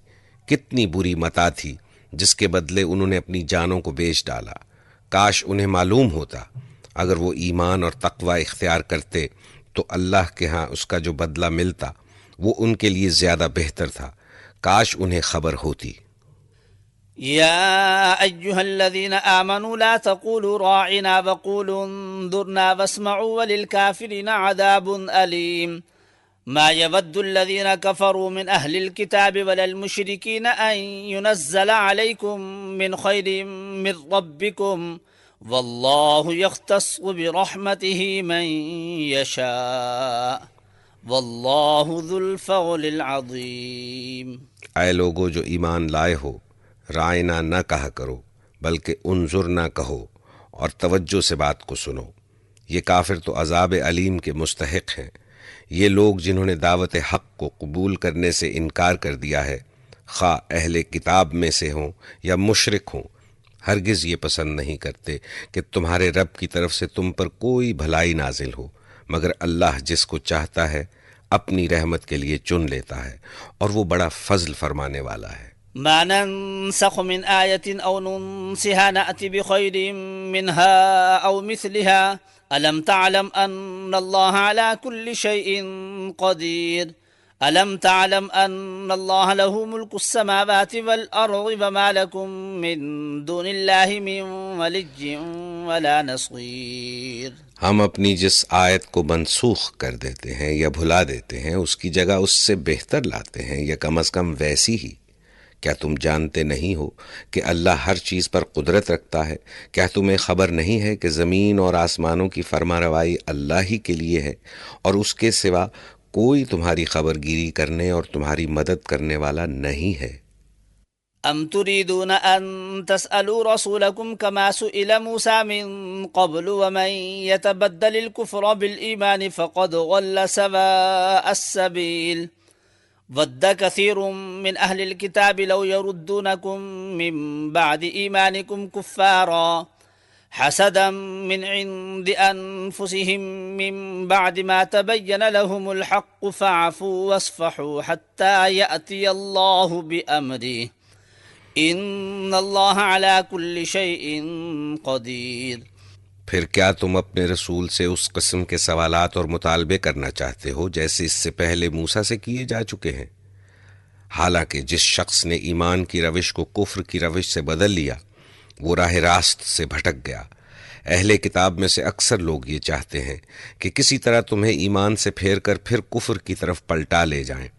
کتنی بری متاع تھی جس کے بدلے انہوں نے اپنی جانوں کو بیچ ڈالا۔ کاش انہیں معلوم ہوتا، اگر وہ ایمان اور تقوی اختیار کرتے تو اللہ کے ہاں اس کا جو بدلہ ملتا وہ ان کے لیے زیادہ بہتر تھا۔ کاش انہیں خبر ہوتی۔ يا أيها الذين آمنوا لا تقولوا راعنا وقولوا انظرنا واسمعوا وللكافرين عذاب أليم ما يود الذين كفروا من أهل الكتاب ولا المشركين أن ينزل عليكم من خير من ربكم والله يختص برحمته من يشاء والله ذو الفضل العظيم۔ اے لوگو جو ایمان لائے ہو، رائنا نہ کہا کرو بلکہ انظر نہ کہو اور توجہ سے بات کو سنو۔ یہ کافر تو عذاب علیم کے مستحق ہیں۔ یہ لوگ جنہوں نے دعوت حق کو قبول کرنے سے انکار کر دیا ہے، خواہ اہل کتاب میں سے ہوں یا مشرک ہوں، ہرگز یہ پسند نہیں کرتے کہ تمہارے رب کی طرف سے تم پر کوئی بھلائی نازل ہو، مگر اللہ جس کو چاہتا ہے اپنی رحمت کے لیے چن لیتا ہے، اور وہ بڑا فضل فرمانے والا ہے۔ ما ننسخ من آية أو ننسها نأتي بخير منها أو مثلها ألم تعلم أن الله على كل شيء قدير ألم تعلم أن الله له ملك السماوات والأرض وما لكم من دون الله من ولي ولا نصير۔ ہم اپنی جس آیت کو منسوخ کر دیتے ہیں یا بھلا دیتے ہیں اس کی جگہ اس سے بہتر لاتے ہیں یا کم از کم ویسی ہی۔ کیا تم جانتے نہیں ہو کہ اللہ ہر چیز پر قدرت رکھتا ہے؟ کیا تمہیں خبر نہیں ہے کہ زمین اور آسمانوں کی فرما روائی اللہ ہی کے لیے ہے، اور اس کے سوا کوئی تمہاری خبر گیری کرنے اور تمہاری مدد کرنے والا نہیں ہے؟ أم تريدون أن تسألوا رسولكم كما سئل موسى من قبل ومن يتبدل الكفر بالإيمان فقد ضل سواء السبيل ود كثير من أهل الكتاب لو يردونكم من بعد إيمانكم كفارا حسدا من عند أنفسهم من بعد ما تبين لهم الحق فاعفوا واصفحوا حتى يأتي الله بأمره ان اللہ علی کل شیء قدیر۔ پھر کیا تم اپنے رسول سے اس قسم کے سوالات اور مطالبے کرنا چاہتے ہو جیسے اس سے پہلے موسیٰ سے کیے جا چکے ہیں؟ حالانکہ جس شخص نے ایمان کی روش کو کفر کی روش سے بدل لیا وہ راہ راست سے بھٹک گیا۔ اہل کتاب میں سے اکثر لوگ یہ چاہتے ہیں کہ کسی طرح تمہیں ایمان سے پھیر کر پھر کفر کی طرف پلٹا لے جائیں،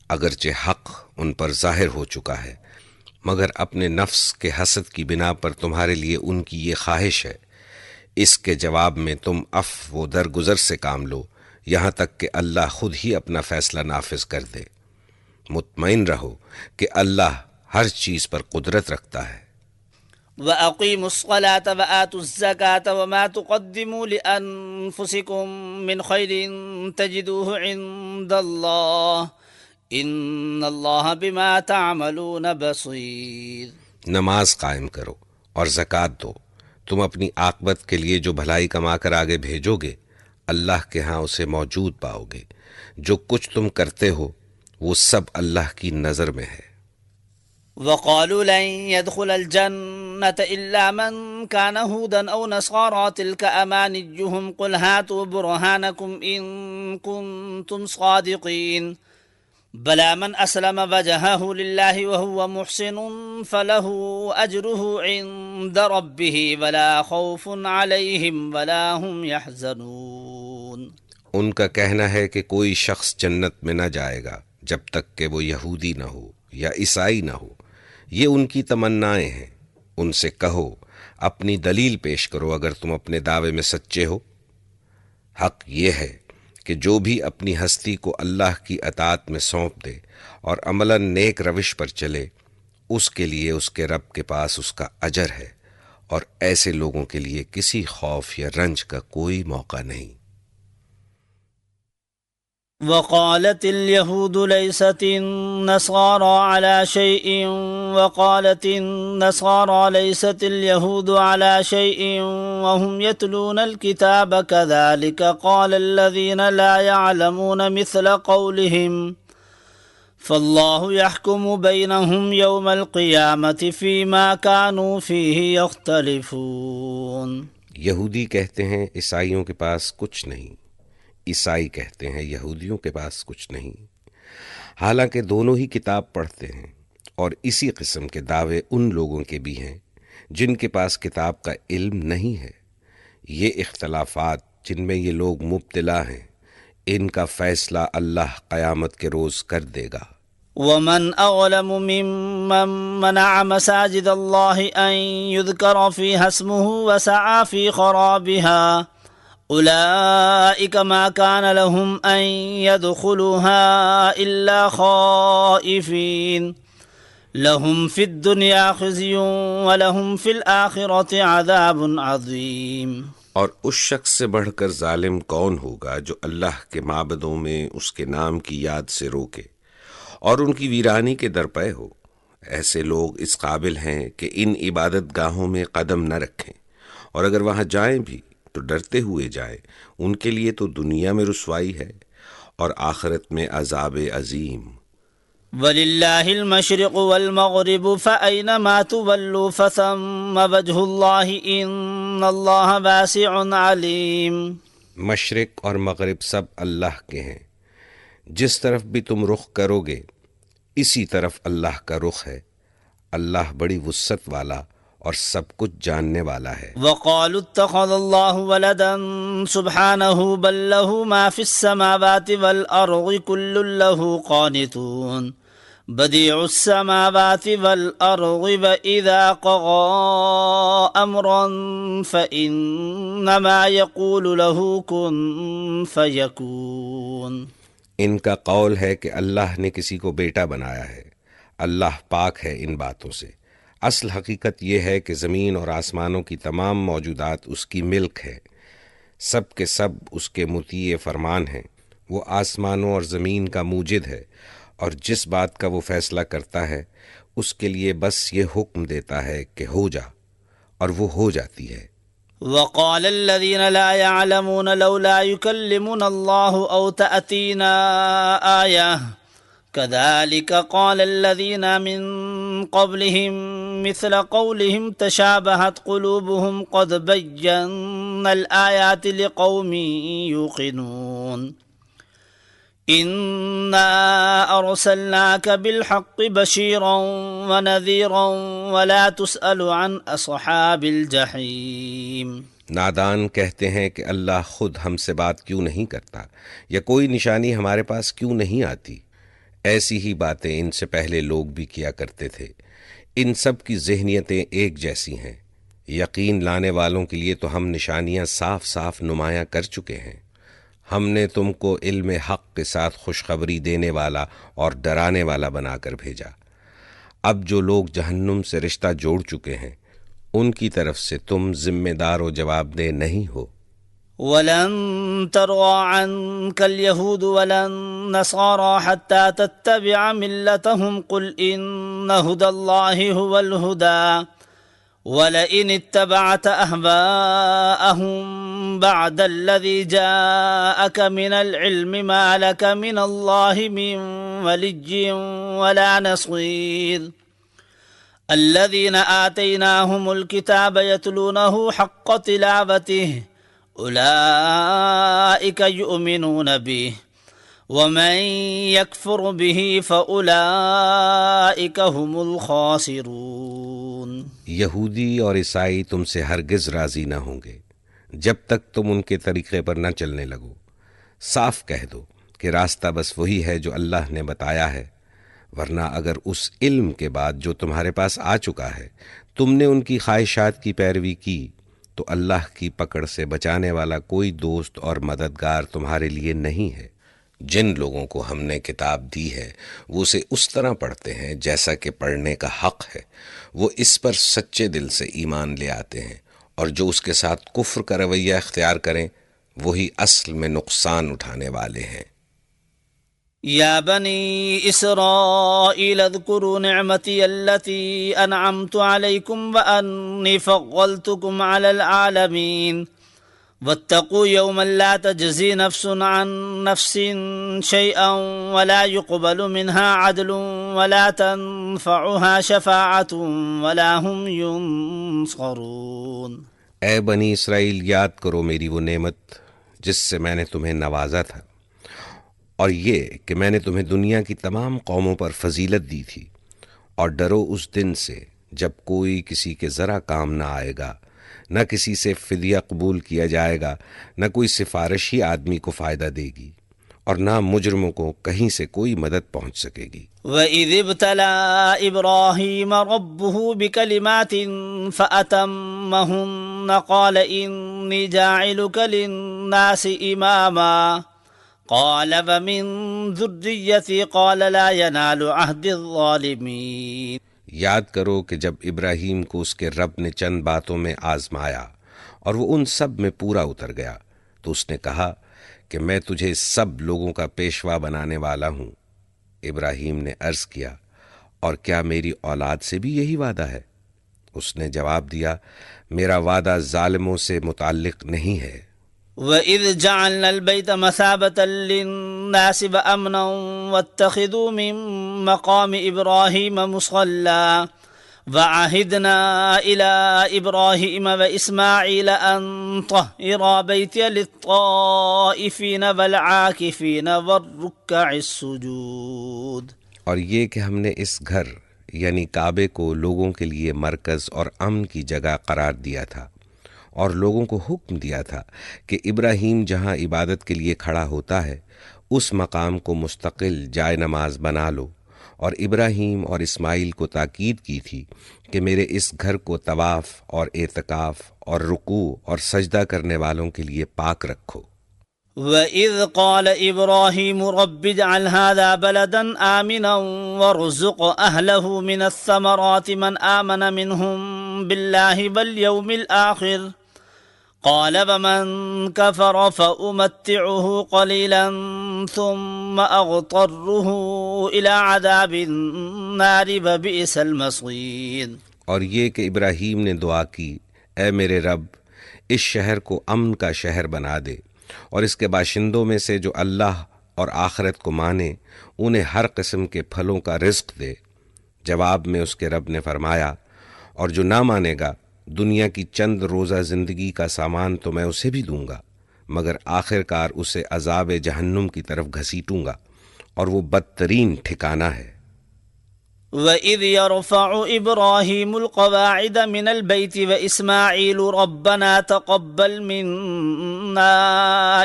اگرچہ حق ان پر ظاہر ہو چکا ہے، مگر اپنے نفس کے حسد کی بنا پر تمہارے لیے ان کی یہ خواہش ہے۔ اس کے جواب میں تم عفو و درگزر سے کام لو یہاں تک کہ اللہ خود ہی اپنا فیصلہ نافذ کر دے۔ مطمئن رہو کہ اللہ ہر چیز پر قدرت رکھتا ہے۔ وَأَقِيمُوا الصَّلَاةَ وَآتُوا الزَّكَاةَ وَمَا تُقَدِّمُوا لِأَنفُسِكُم مِّنْ خَيْرٍ تَجِدُوهُ عِندَ اللَّهِ ان اللہ بما تعملون بصیر۔ نماز قائم کرو اور زکوٰۃ دو، تم اپنی عاقبت کے لیے جو بھلائی کما کر آگے بھیجو گے اللہ کے ہاں اسے موجود پاؤ گے۔ جو کچھ تم کرتے ہو وہ سب اللہ کی نظر میں ہے۔ وقالوا لن يدخل الجنة إلا من كان هودا أو نصارى تلك أمانيهم قل هاتوا برهانكم إن كنتم صادقين بلى من أسلم وجهه لله وهو محسن فله أجره عند ربه ولا خوف عليهم ولا هم يحزنون۔ ان کا کہنا ہے کہ کوئی شخص جنت میں نہ جائے گا جب تک کہ وہ یہودی نہ ہو یا عیسائی نہ ہو، یہ ان کی تمنائیں ہیں۔ ان سے کہو اپنی دلیل پیش کرو اگر تم اپنے دعوے میں سچے ہو۔ حق یہ ہے کہ جو بھی اپنی ہستی کو اللہ کی اطاعت میں سونپ دے اور عملاً نیک روش پر چلے، اس کے لیے اس کے رب کے پاس اس کا اجر ہے، اور ایسے لوگوں کے لیے کسی خوف یا رنج کا کوئی موقع نہیں۔ وقالت اليهود ليست النصارى على شيء وقالت النصارى ليست اليهود على شيء وهم يتلون الكتاب كذلك قال الذين لا يعلمون مثل قولهم فالله يحكم بينهم يوم القيامة فيما كانوا فيه يختلفون. یہودی کہتے ہیں عیسائیوں کے پاس کچھ نہیں، عیسائی کہتے ہیں یہودیوں کے پاس کچھ نہیں، حالانکہ دونوں ہی کتاب پڑھتے ہیں، اور اسی قسم کے دعوے ان لوگوں کے بھی ہیں جن کے پاس کتاب کا علم نہیں ہے۔ یہ اختلافات جن میں یہ لوگ مبتلا ہیں، ان کا فیصلہ اللہ قیامت کے روز کر دے گا۔ ومن أظلم ممن منع مساجد الله أن يذكر فيها اسمه وسعى في خرابها أولئك ما كان لهم أن يدخلوها إلا خائفين لهم في الدنيا خزي ولهم في الآخرة عذاب عظيم. اور اس شخص سے بڑھ کر ظالم کون ہوگا جو اللہ کے معبدوں میں اس کے نام کی یاد سے روکے اور ان کی ویرانی کے درپے ہو؟ ایسے لوگ اس قابل ہیں کہ ان عبادت گاہوں میں قدم نہ رکھیں، اور اگر وہاں جائیں بھی تو ڈرتے ہوئے جائیں، ان کے لیے تو دنیا میں رسوائی ہے اور آخرت میں عذاب عظیم۔ وَلِلَّهِ الْمَشْرِقُ وَالْمَغْرِبُ فَأَيْنَمَا تُوَلُّوا فَثَمَّ وَجْهُ اللَّهِ إِنَّ اللَّهَ وَاسِعٌ عَلِيمٌ۔ مشرق اور مغرب سب اللہ کے ہیں، جس طرف بھی تم رخ کرو گے اسی طرف اللہ کا رخ ہے، اللہ بڑی وسعت والا اور سب کچھ جاننے والا ہے۔ وقالوا اتخذ الله ولدا سبحانه بل له ما في السماوات والأرض كل له قانتون بديع السماوات والأرض وإذا قضى أمرا فإنما يقول له كن فيكون۔ ان کا قول ہے کہ اللہ نے کسی کو بیٹا بنایا ہے، اللہ پاک ہے ان باتوں سے۔ اصل حقیقت یہ ہے کہ زمین اور آسمانوں کی تمام موجودات اس کی ملک ہے، سب کے سب اس کے مطیع فرمان ہیں۔ وہ آسمانوں اور زمین کا موجد ہے، اور جس بات کا وہ فیصلہ کرتا ہے اس کے لیے بس یہ حکم دیتا ہے کہ ہو جا، اور وہ ہو جاتی ہے۔ وقال الذين لا يعلمون لولا يكلمنا الله أو تأتينا آية كذلك قال الذين من قبلهم مثل قولهم تشابهت قلوبهم قد بينا الآيات لقوم يوقنون إنا أرسلناك بالحق بشيرا ونذيرا ولا تسأل عن أصحاب الجحيم۔ نادان کہتے ہیں کہ اللہ خود ہم سے بات کیوں نہیں کرتا، یا کوئی نشانی ہمارے پاس کیوں نہیں آتی۔ ایسی ہی باتیں ان سے پہلے لوگ بھی کیا کرتے تھے۔ ان سب کی ذہنیتیں ایک جیسی ہیں۔ یقین لانے والوں کے لیے تو ہم نشانیاں صاف صاف نمایاں کر چکے ہیں۔ ہم نے تم کو علم حق کے ساتھ خوشخبری دینے والا اور ڈرانے والا بنا کر بھیجا۔ اب جو لوگ جہنم سے رشتہ جوڑ چکے ہیں ان کی طرف سے تم ذمہ دار و جواب دہ نہیں ہو۔ وَلَن تَرْضَىٰ عَنكَ الْيَهُودُ وَلَا النَّصَارَىٰ حَتَّىٰ تَتَّبِعَ مِلَّتَهُمْ قُلْ إِنَّ هُدَى اللَّهِ هُوَ الْهُدَىٰ وَلَئِنِ اتَّبَعْتَ أَهْوَاءَهُمْ بَعْدَ الَّذِي جَاءَكَ مِنَ الْعِلْمِ مَا لَكَ مِنَ اللَّهِ مِن وَلِيٍّ وَلَا نَصِيرٍ۔ الَّذِينَ آتَيْنَاهُمُ الْكِتَابَ يَتْلُونَهُ حَقَّ تِلَاوَتِهِ أُولَئِكَ يُؤْمِنُونَ بِهِ وَمَن يَكْفُرْ بِهِ فَأُولَئِكَ هُمُ الْخَاسِرُونَ۔ یہودی اور عیسائی تم سے ہرگز راضی نہ ہوں گے جب تک تم ان کے طریقے پر نہ چلنے لگو۔ صاف کہہ دو کہ راستہ بس وہی ہے جو اللہ نے بتایا ہے، ورنہ اگر اس علم کے بعد جو تمہارے پاس آ چکا ہے تم نے ان کی خواہشات کی پیروی کی تو اللہ کی پکڑ سے بچانے والا کوئی دوست اور مددگار تمہارے لیے نہیں ہے۔ جن لوگوں کو ہم نے کتاب دی ہے وہ اسے اس طرح پڑھتے ہیں جیسا کہ پڑھنے کا حق ہے، وہ اس پر سچے دل سے ایمان لے آتے ہیں، اور جو اس کے ساتھ کفر کا رویہ اختیار کریں وہی اصل میں نقصان اٹھانے والے ہیں۔ يا بني إسرائيل اذكروا نعمتي التي أنعمت عليكم وأني فضلتكم على العالمين واتقوا يوما لا تجزي نفس عن نفس شيئا ولا يقبل منها عدل ولا تنفعها شفاعة ولا هم ينصرون۔ اے بنی اسرائیل، یاد کرو میری وہ نعمت جس سے میں نے تمہیں نوازا تھا، اور یہ کہ میں نے تمہیں دنیا کی تمام قوموں پر فضیلت دی تھی، اور ڈرو اس دن سے جب کوئی کسی کے ذرا کام نہ آئے گا، نہ کسی سے فدیہ قبول کیا جائے گا، نہ کوئی سفارش ہی آدمی کو فائدہ دے گی، اور نہ مجرموں کو کہیں سے کوئی مدد پہنچ سکے گی۔ وَإِذِ ابْتَلَى إِبْرَاهِيمَ رَبُّهُ بِكَلِمَاتٍ فَأَتَمَّهُنَّ قَالَ إِنِّي جَاعِلُكَ لِلنَّاسِ إِمَامًا قَالَ وَمِن ذُرِّيَّتِي قَالَ لَا يَنَالُ عَهْدِ الظَّالِمِينَ۔ یاد کرو کہ جب ابراہیم کو اس کے رب نے چند باتوں میں آزمایا اور وہ ان سب میں پورا اتر گیا، تو اس نے کہا کہ میں تجھے سب لوگوں کا پیشوا بنانے والا ہوں۔ ابراہیم نے عرض کیا، اور کیا میری اولاد سے بھی یہی وعدہ ہے؟ اس نے جواب دیا، میرا وعدہ ظالموں سے متعلق نہیں ہے۔ وَإِذْ جَعَلْنَا الْبَيْتَ مَثَابَةً لِلنَّاسِ وَأَمْنًا وَاتَّخِذُوا مِن مَّقَامِ إِبْرَاهِيمَ مُصَلًّى وَعَهِدْنَا إِلَىٰ إِبْرَاهِيمَ وَإِسْمَاعِيلَ أَن طَهِّرَا بَيْتِيَ لِلطَّائِفِينَ وَالْعَاكِفِينَ وَالرُّكَّعِ السُّجُودِ۔ اور یہ کہ ہم نے اس گھر یعنی کعبے کو لوگوں کے لیے مرکز اور امن کی جگہ قرار دیا تھا، اور لوگوں کو حکم دیا تھا کہ ابراہیم جہاں عبادت کے لیے کھڑا ہوتا ہے اس مقام کو مستقل جائے نماز بنا لو، اور ابراہیم اور اسماعیل کو تاکید کی تھی کہ میرے اس گھر کو طواف اور اعتکاف اور رکوع اور سجدہ کرنے والوں کے لیے پاک رکھو۔ وَإِذْ قَالَ إِبْرَاهِيمُ رَبِّ اجْعَلْ هَٰذَا بَلَدًا آمِنًا وَارْزُقْ أَهْلَهُ مِنَ الثَّمَرَاتِ مَنْ آمَنَ مِنْهُم بِاللَّهِ وَالْيَوْمِ الْآخِرِ قَالَ وَمَنْ كَفَرَ فَأُمَتِّعُهُ قَلِيلًا ثُمَّ أَضْطَرُّهُ إِلَىٰ عَذَابِ النَّارِ وَبِئْسَ الْمَصِيرُ۔ اور یہ کہ ابراہیم نے دعا کی، اے میرے رب، اس شہر کو امن کا شہر بنا دے، اور اس کے باشندوں میں سے جو اللہ اور آخرت کو مانے انہیں ہر قسم کے پھلوں کا رزق دے۔ جواب میں اس کے رب نے فرمایا، اور جو نہ مانے گا دنیا کی چند روزہ زندگی کا سامان تو میں اسے بھی دوں گا، مگر آخر کار اسے عذاب جہنم کی طرف گھسیٹوں گا، اور وہ بدترین ٹھکانہ ہے۔ وَإِذْ يَرْفَعُ إِبْرَاهِيمُ الْقَوَاعِدَ مِنَ الْبَيْتِ وَإِسْمَاعِيلُ رَبَّنَا تَقَبَّلْ مِنَّا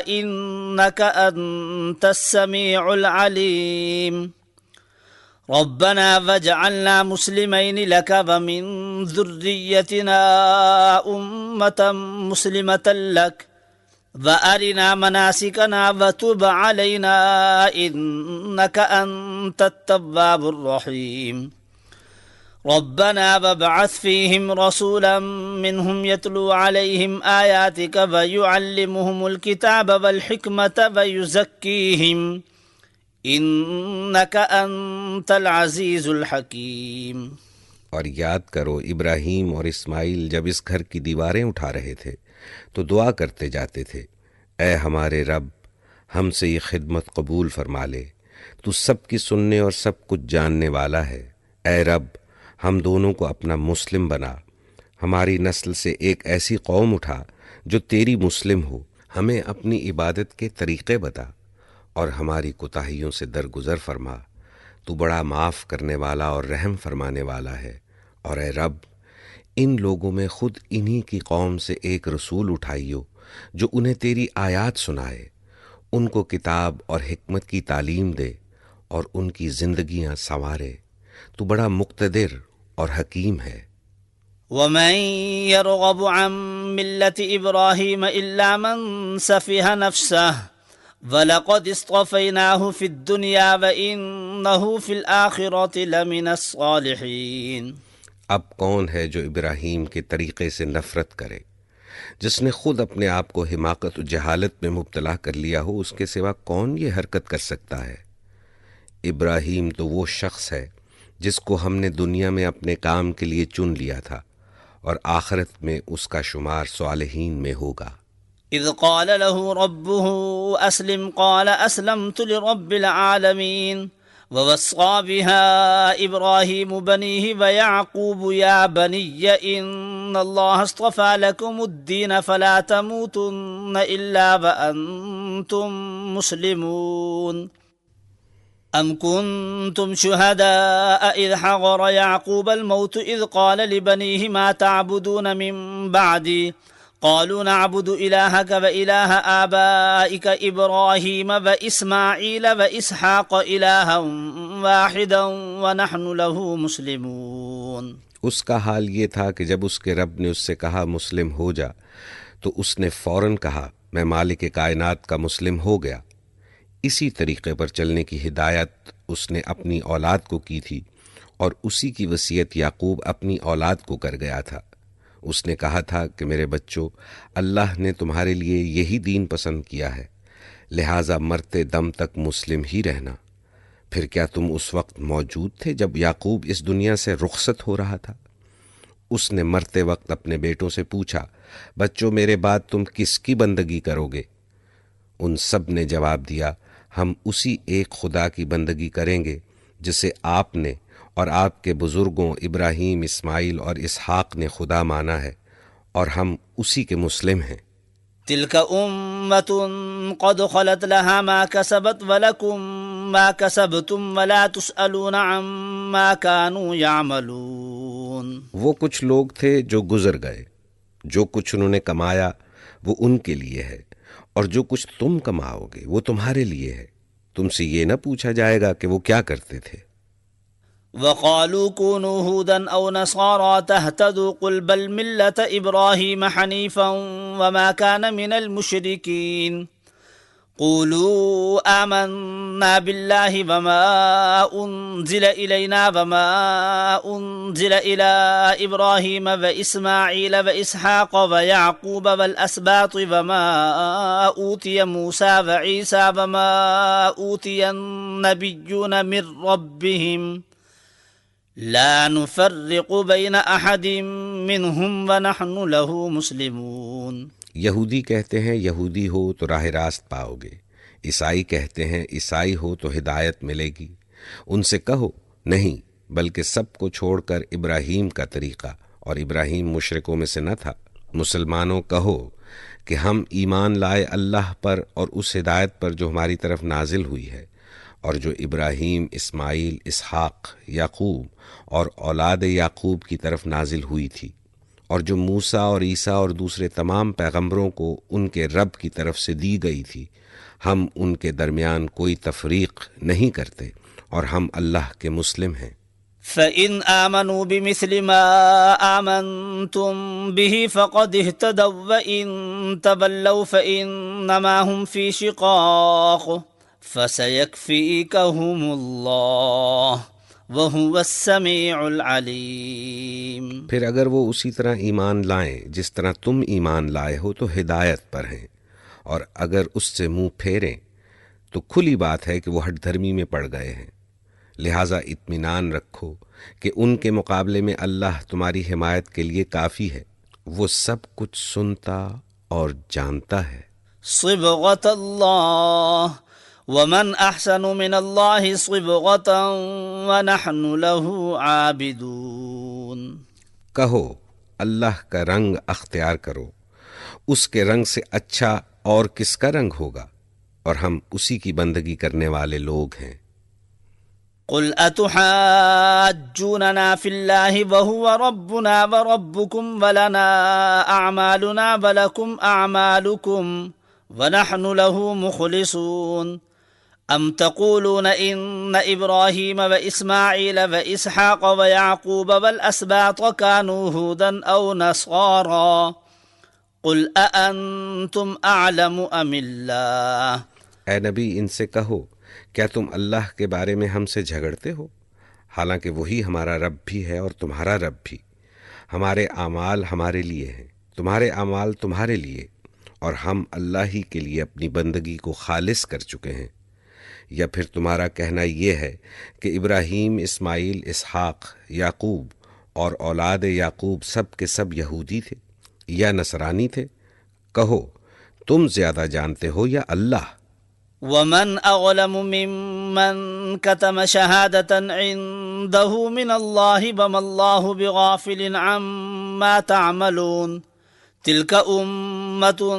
إِنَّكَ أَنْتَ السَّمِيعُ الْعَلِيمُ رَبَّنَا وَاجْعَلْنَا مُسْلِمَيْنِ لَكَ وَمِن ذُرِّيَّتِنَا أُمَّةً مُّسْلِمَةً لَكَ وَأَرِنَا مَنَاسِكَنَا وَتُبْ عَلَيْنَا إِنَّكَ أَنْتَ التَّوَّابُ الرَّحِيمُ رَبَّنَا وَابْعَثْ فِيهِمْ رَسُولًا مِّنْهُمْ يَتْلُو عَلَيْهِمْ آيَاتِكَ وَيُعَلِّمُهُمُ الْكِتَابَ وَالْحِكْمَةَ وَيُزَكِّيهِمْ إِنَّكَ أَنْتَ الْعَزِيزُ الْحَكِيمُ۔ اور یاد کرو ابراہیم اور اسماعیل جب اس گھر کی دیواریں اٹھا رہے تھے تو دعا کرتے جاتے تھے، اے ہمارے رب، ہم سے یہ خدمت قبول فرما لے، تو سب کی سننے اور سب کچھ جاننے والا ہے۔ اے رب، ہم دونوں کو اپنا مسلم بنا، ہماری نسل سے ایک ایسی قوم اٹھا جو تیری مسلم ہو، ہمیں اپنی عبادت کے طریقے بتا، اور ہماری کوتاہیوں سے درگزر فرما، تو بڑا معاف کرنے والا اور رحم فرمانے والا ہے۔ اور اے رب، ان لوگوں میں خود انہی کی قوم سے ایک رسول اٹھائیو جو انہیں تیری آیات سنائے، ان کو کتاب اور حکمت کی تعلیم دے، اور ان کی زندگیاں سنوارے، تو بڑا مقتدر اور حکیم ہے۔ وَمَن يَرْغَبُ عَن مِّلَّةِ إِبْرَاهِيمَ إِلَّا مَن سَفِهَ نَفْسَهُ وَلَقَدِ اصْطَفَيْنَاهُ فِي الدُّنْيَا وَإِنَّهُ فِي الْآخِرَةِ لَمِنَ الصَّالِحِينَ۔ اب کون ہے جو ابراہیم کے طریقے سے نفرت کرے؟ جس نے خود اپنے آپ کو حماقت و جہالت میں مبتلا کر لیا ہو، اس کے سوا کون یہ حرکت کر سکتا ہے؟ ابراہیم تو وہ شخص ہے جس کو ہم نے دنیا میں اپنے کام کے لیے چن لیا تھا، اور آخرت میں اس کا شمار صالحین میں ہوگا۔ اذ قال له ربه اسلم قال اسلمت لرب العالمين ووصى بها ابراهيم بنيه ويعقوب يا بني ان الله اصطفى لكم الدين فلا تموتن الا وانتم مسلمون ام كنتم شهداء اذ حضر يعقوب الموت اذ قال لبنيه ما تعبدون من بعدي قالوا نعبد إلهك وإله آبائك إبراهيم وإسماعيل وإسحاق إلها واحدا ونحن له مسلمون۔ اس کا حال یہ تھا کہ جب اس کے رب نے اس سے کہا مسلم ہو جا، تو اس نے فوراً کہا میں مالک کائنات کا مسلم ہو گیا۔ اسی طریقے پر چلنے کی ہدایت اس نے اپنی اولاد کو کی تھی، اور اسی کی وصیت یعقوب اپنی اولاد کو کر گیا تھا۔ اس نے کہا تھا کہ میرے بچوں، اللہ نے تمہارے لیے یہی دین پسند کیا ہے، لہٰذا مرتے دم تک مسلم ہی رہنا۔ پھر کیا تم اس وقت موجود تھے جب یعقوب اس دنیا سے رخصت ہو رہا تھا؟ اس نے مرتے وقت اپنے بیٹوں سے پوچھا، بچوں میرے بعد تم کس کی بندگی کرو گے؟ ان سب نے جواب دیا، ہم اسی ایک خدا کی بندگی کریں گے جسے آپ نے اور آپ کے بزرگوں ابراہیم، اسماعیل اور اسحاق نے خدا مانا ہے، اور ہم اسی کے مسلم ہیں۔ تلك أمة قد خلت لها ما كسبت ولكم ما كسبتم ولا تسألون عما كانوا يعملون۔ وہ کچھ لوگ تھے جو گزر گئے، جو کچھ انہوں نے کمایا وہ ان کے لیے ہے، اور جو کچھ تم کماؤ گے وہ تمہارے لیے ہے، تم سے یہ نہ پوچھا جائے گا کہ وہ کیا کرتے تھے۔ وقالوا كونوا هودا أو نصارى تهتدوا قل بل ملة إبراهيم حنيفا وما كان من المشركين قولوا آمنا بالله وما أنزل إلينا وما أنزل إلى إبراهيم وإسماعيل وإسحاق ويعقوب والأسباط وما أوتي موسى وعيسى وما أوتي النبيون من ربهم لا نفرق بين احد منهم ونحن له مسلمون۔ یہودی کہتے ہیں یہودی ہو تو راہ راست پاؤ گے، عیسائی کہتے ہیں عیسائی ہو تو ہدایت ملے گی۔ ان سے کہو نہیں، بلکہ سب کو چھوڑ کر ابراہیم کا طریقہ، اور ابراہیم مشرکوں میں سے نہ تھا۔ مسلمانوں کہو کہ ہم ایمان لائے اللہ پر اور اس ہدایت پر جو ہماری طرف نازل ہوئی ہے، اور جو ابراہیم، اسماعیل، اسحاق، یعقوب اور اولاد یعقوب کی طرف نازل ہوئی تھی، اور جو موسیٰ اور عیسیٰ اور دوسرے تمام پیغمبروں کو ان کے رب کی طرف سے دی گئی تھی۔ ہم ان کے درمیان کوئی تفریق نہیں کرتے، اور ہم اللہ کے مسلم ہیں۔ فَإِنْ آمَنُوا بِمِثْلِ مَا آمَنْتُمْ بِهِ فَقَدْ اهْتَدَوْا وَإِنْ تَوَلَّوْا فَإِنَّمَا هُمْ فِي شِقَاقٍ فَسَيَكْفِيكَهُمُ اللَّهُ وَهُوَ السَّمِيعُ الْعَلِيمُ۔ پھر اگر وہ اسی طرح ایمان لائیں جس طرح تم ایمان لائے ہو تو ہدایت پر ہیں، اور اگر اس سے منہ پھیریں تو کھلی بات ہے کہ وہ ہٹ دھرمی میں پڑ گئے ہیں۔ لہٰذا اطمینان رکھو کہ ان کے مقابلے میں اللہ تمہاری حمایت کے لیے کافی ہے، وہ سب کچھ سنتا اور جانتا ہے۔ صبغة اللہ ومن احسن من اللہ صبغة ونحن له عابدون۔ کہو اللہ کا رنگ اختیار کرو، اس کے رنگ سے اچھا اور کس کا رنگ ہوگا، اور ہم اسی کی بندگی کرنے والے لوگ ہیں۔ قل اتحاجوننا في الله وهو ربنا وربكم ولنا اعمالنا ولكم اعمالكم ونحن له مخلصون ام تقولون ان ابراهيم واسماعيل واسحاق ويعقوب والاسباط كانوا هودا او نصارى قل اانتم اعلم ام الله۔ اے نبی ان سے کہو کیا تم اللہ کے بارے میں ہم سے جھگڑتے ہو؟ حالانکہ وہی ہمارا رب بھی ہے اور تمہارا رب بھی۔ ہمارے اعمال ہمارے لیے ہیں، تمہارے اعمال تمہارے لیے، اور ہم اللہ ہی کے لیے اپنی بندگی کو خالص کر چکے ہیں۔ یا پھر تمہارا کہنا یہ ہے کہ ابراہیم، اسماعیل، اسحاق، یعقوب اور اولاد یعقوب سب کے سب یہودی تھے یا نصرانی تھے؟ کہو تم زیادہ جانتے ہو یا اللہ؟ ومن اظلم ممن كتم شهادة عنده من الله وما الله بغافل عما تعملون تلك أمة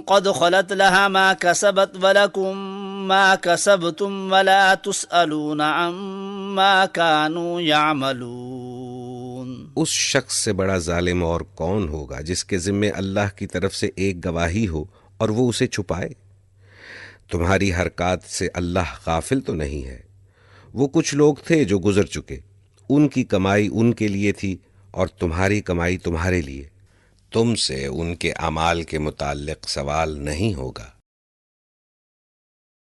قد خلت لها ما كسبت ولكم ما كسبتم ولا تسألون عما كانوا يعملون۔ اس شخص سے بڑا ظالم اور کون ہوگا جس کے ذمے اللہ کی طرف سے ایک گواہی ہو اور وہ اسے چھپائے؟ تمہاری حرکات سے اللہ غافل تو نہیں ہے۔ وہ کچھ لوگ تھے جو گزر چکے، ان کی کمائی ان کے لیے تھی اور تمہاری کمائی تمہارے لیے، تم سے ان کے اعمال کے متعلق سوال نہیں ہوگا۔